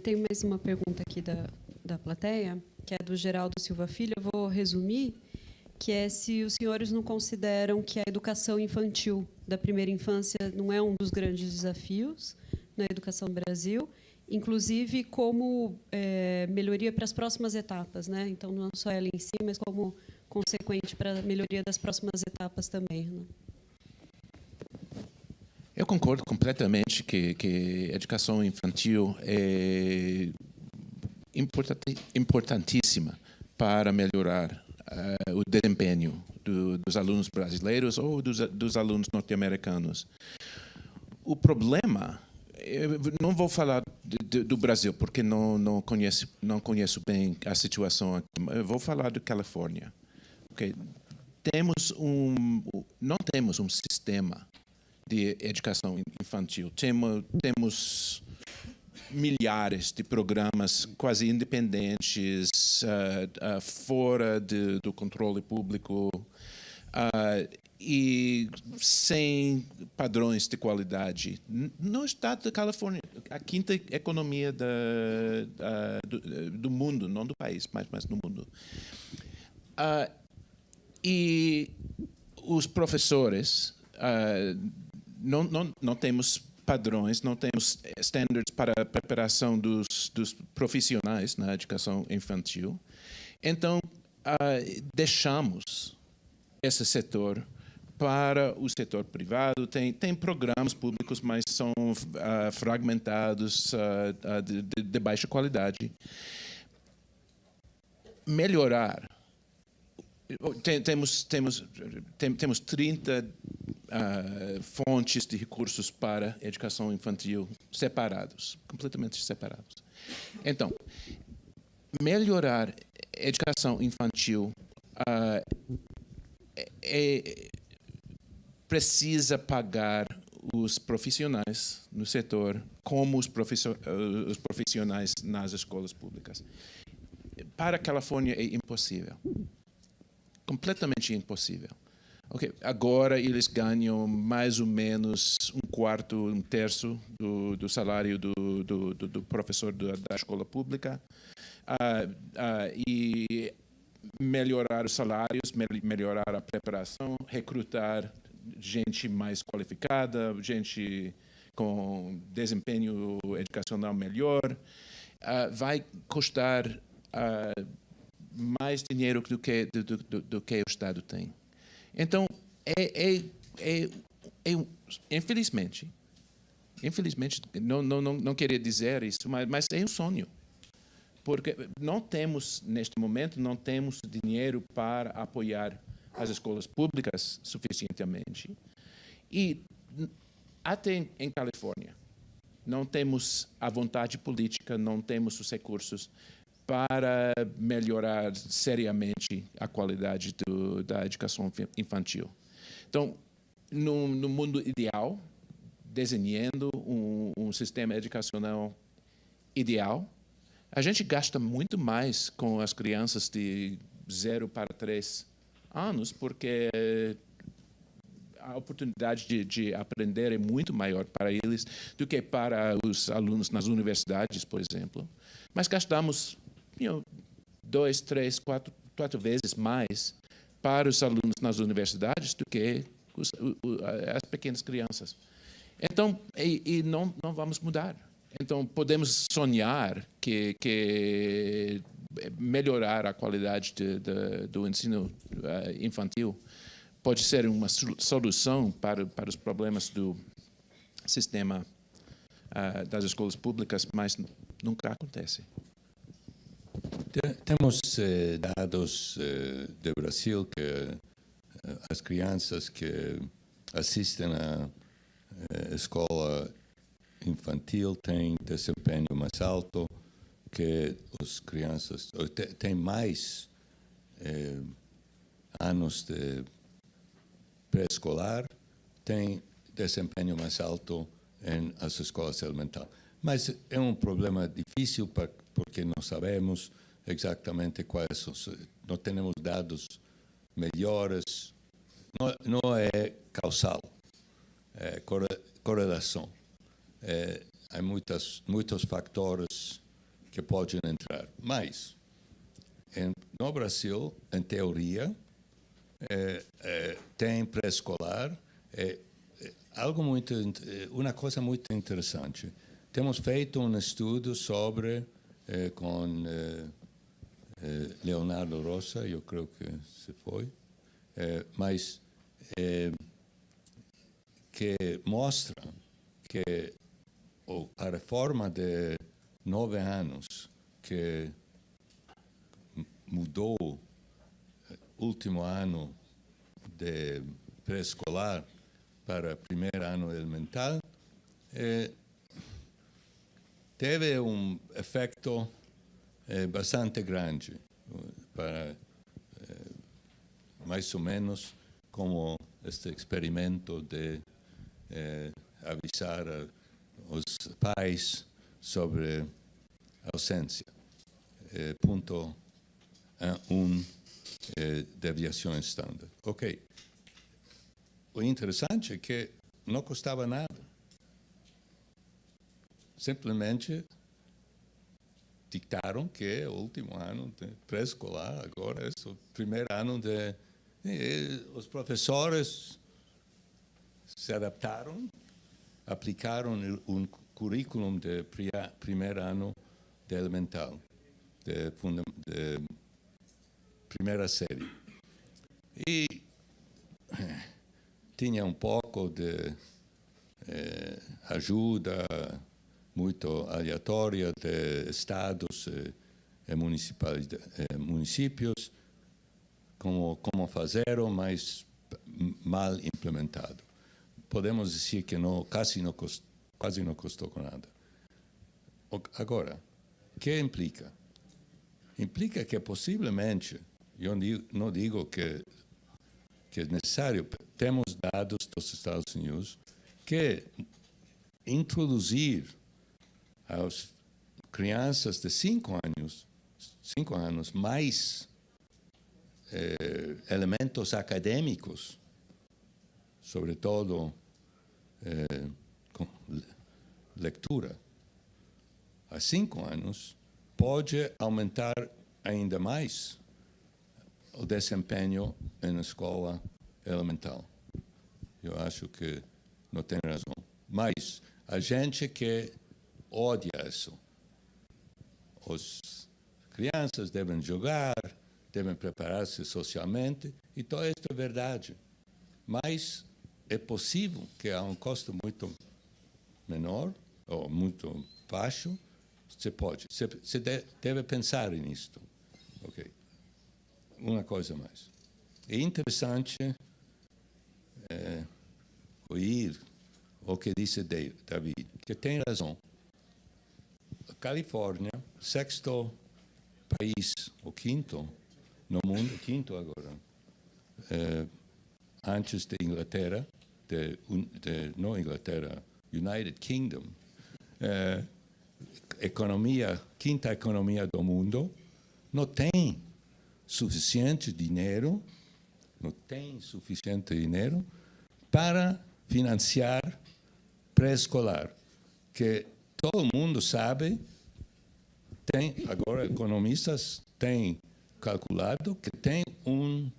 Speaker 2: Tem mais uma pergunta aqui da plateia, que é do Geraldo Silva Filho. Eu vou resumir, que é se os senhores não consideram que a educação infantil da primeira infância não é um dos grandes desafios na educação do Brasil, inclusive como melhoria para as próximas etapas, né? Então, não só ela em si, mas como consequente para a melhoria das próximas etapas também, né?
Speaker 4: Eu concordo completamente que a educação infantil é importantíssima para melhorar o desempenho dos alunos brasileiros ou dos alunos norte-americanos. O problema, eu não vou falar do Brasil, porque não conheço bem a situação aqui, eu vou falar da Califórnia. Okay? Não temos um sistema de educação infantil. Temos milhares de programas quase independentes, fora do controle público, e sem padrões de qualidade. No estado da Califórnia, a quinta economia do mundo, não do país, mas do mundo. E os professores, não temos padrões, não temos standards para a preparação dos profissionais na educação infantil. Então, deixamos esse setor para o setor privado. Tem programas públicos, mas são fragmentados, de baixa qualidade. Melhorar. Temos 30 fontes de recursos para educação infantil separados, completamente separados. Então, melhorar a educação infantil precisa pagar os profissionais no setor como os profissionais nas escolas públicas. Para a Califórnia é impossível. Completamente impossível. Okay. Agora eles ganham mais ou menos um quarto, um terço do salário do professor da escola pública. E melhorar os salários, melhorar a preparação, recrutar gente mais qualificada, gente com desempenho educacional melhor, vai custar mais dinheiro do que o Estado tem. Então, infelizmente, não queria dizer isso, mas é um sonho. Porque neste momento, não temos dinheiro para apoiar as escolas públicas suficientemente. E até em Califórnia, não temos a vontade política, não temos os recursos para melhorar seriamente a qualidade da educação infantil. Então, no mundo ideal, desenhando um sistema educacional ideal, a gente gasta muito mais com as crianças de 0 para 3 anos, porque a oportunidade de aprender é muito maior para eles do que para os alunos nas universidades, por exemplo. Mas gastamos 2, 3, 4 vezes mais para os alunos nas universidades do que as pequenas crianças. Então, não vamos mudar. Então, podemos sonhar que melhorar a qualidade do ensino infantil pode ser uma solução para os problemas do sistema das escolas públicas, mas nunca acontece.
Speaker 3: Temos dados do Brasil que as crianças que assistem à escola infantil tem desempenho mais alto que as crianças. Tem mais anos de pré-escolar, tem desempenho mais alto em as escolas elementares. Mas é um problema difícil porque não sabemos exatamente quais são. Não temos dados melhores. Não é causal, é correlação. Há muitos fatores que podem entrar. Mas, no Brasil, em teoria, tem pré-escolar. Uma coisa muito interessante. Temos feito um estudo sobre com Leonardo Rosa, eu creio que se foi, mas que mostra que a reforma de 9 anos que mudou o último ano de pré-escolar para primeiro ano elementar, teve um efeito bastante grande, para mais ou menos como este experimento de avisar os pais sobre a ausência. Ponto 1, deviação estándar. Ok. O interessante é que não custava nada. Simplesmente dictaram que o último ano de pré-escolar agora é o primeiro ano de... os professores se adaptaram, aplicaram um currículo de primeiro ano de elemental, de primeira série. E tinha um pouco de ajuda muito aleatória de estados e municípios, como fazer, mas mal implementado. Podemos dizer que quase não custou com nada. Agora, o que implica? Implica que possivelmente, eu não digo que é necessário, temos dados dos Estados Unidos que introduzir às crianças de 5 anos mais elementos acadêmicos, sobretudo leitura, a 5 anos, pode aumentar ainda mais o desempenho na escola elemental. Eu acho que não tem razão. Mas a gente que odia isso. As crianças devem jogar, devem preparar-se socialmente, e tudo isso é verdade. Mas é possível que a um custo muito menor, ou muito baixo, você deve pensar nisso. Ok. Uma coisa mais. É interessante ouvir o que disse David, que tem razão. A Califórnia, 6º país, o 5º no mundo, 5º agora, antes de Inglaterra, não Inglaterra, United Kingdom, economia, 5ª economia do mundo, não tem suficiente dinheiro para financiar pré-escolar, que todo mundo sabe, agora economistas têm calculado que tem um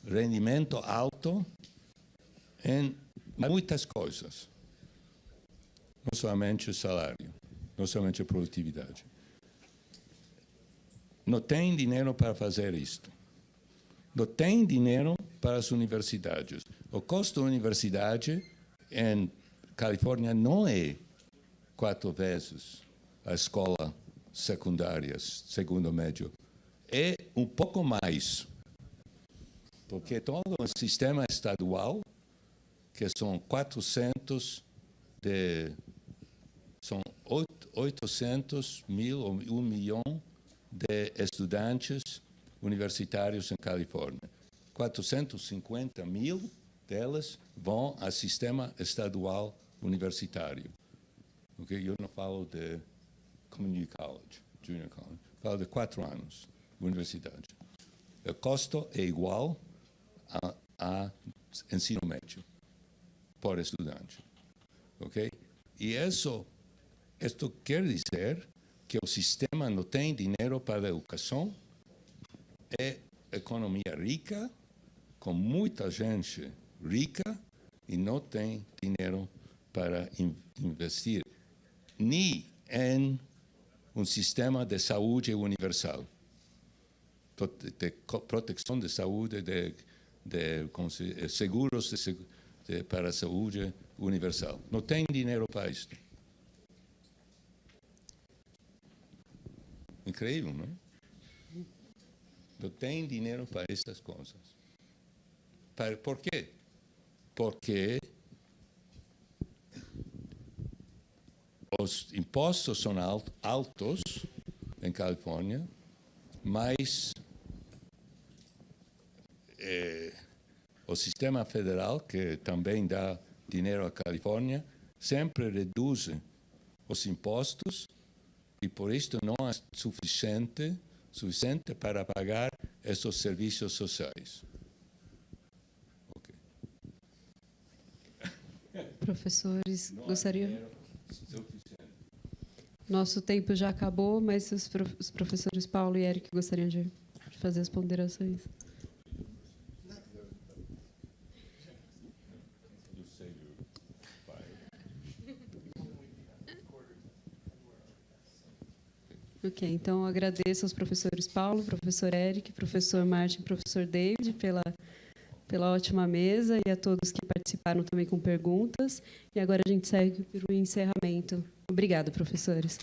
Speaker 3: rendimento alto em muitas coisas, não somente o salário, não somente a produtividade. Não tem dinheiro para fazer isto. Não tem dinheiro para as universidades. O custo da universidade em Califórnia não é 4 vezes a escola secundária, segundo médio. É um pouco mais. Porque todo o sistema estadual, que são 400 de são 800 mil ou 1 milhão de estudantes universitários em Califórnia. 450 mil delas vão ao sistema estadual universitário. Okay? Eu não falo de community college, junior college. Falo de 4 anos, universidade. O custo é igual a ensino médio por estudante. Okay? E isto quer dizer que o sistema não tem dinheiro para a educação, é economia rica, com muita gente rica, e não tem dinheiro para investir nem em um sistema de saúde universal, de proteção de saúde, de seguros para a saúde universal. Não tem dinheiro para isso. Incrível, não é? Não tem dinheiro para essas coisas. Por quê? Porque os impostos são altos em Califórnia, mas o sistema federal, que também dá dinheiro à Califórnia, sempre reduz os impostos e, por isso, não é suficiente para pagar esses serviços sociais. Okay.
Speaker 2: Professores, gostariam? Nosso tempo já acabou, mas os professores Paulo e Eric gostariam de fazer as ponderações. Ok, então agradeço aos professores Paulo, professor Eric, professor Martin, professor David pela ótima mesa e a todos que participaram também com perguntas. E agora a gente segue para o encerramento. Obrigada, professores.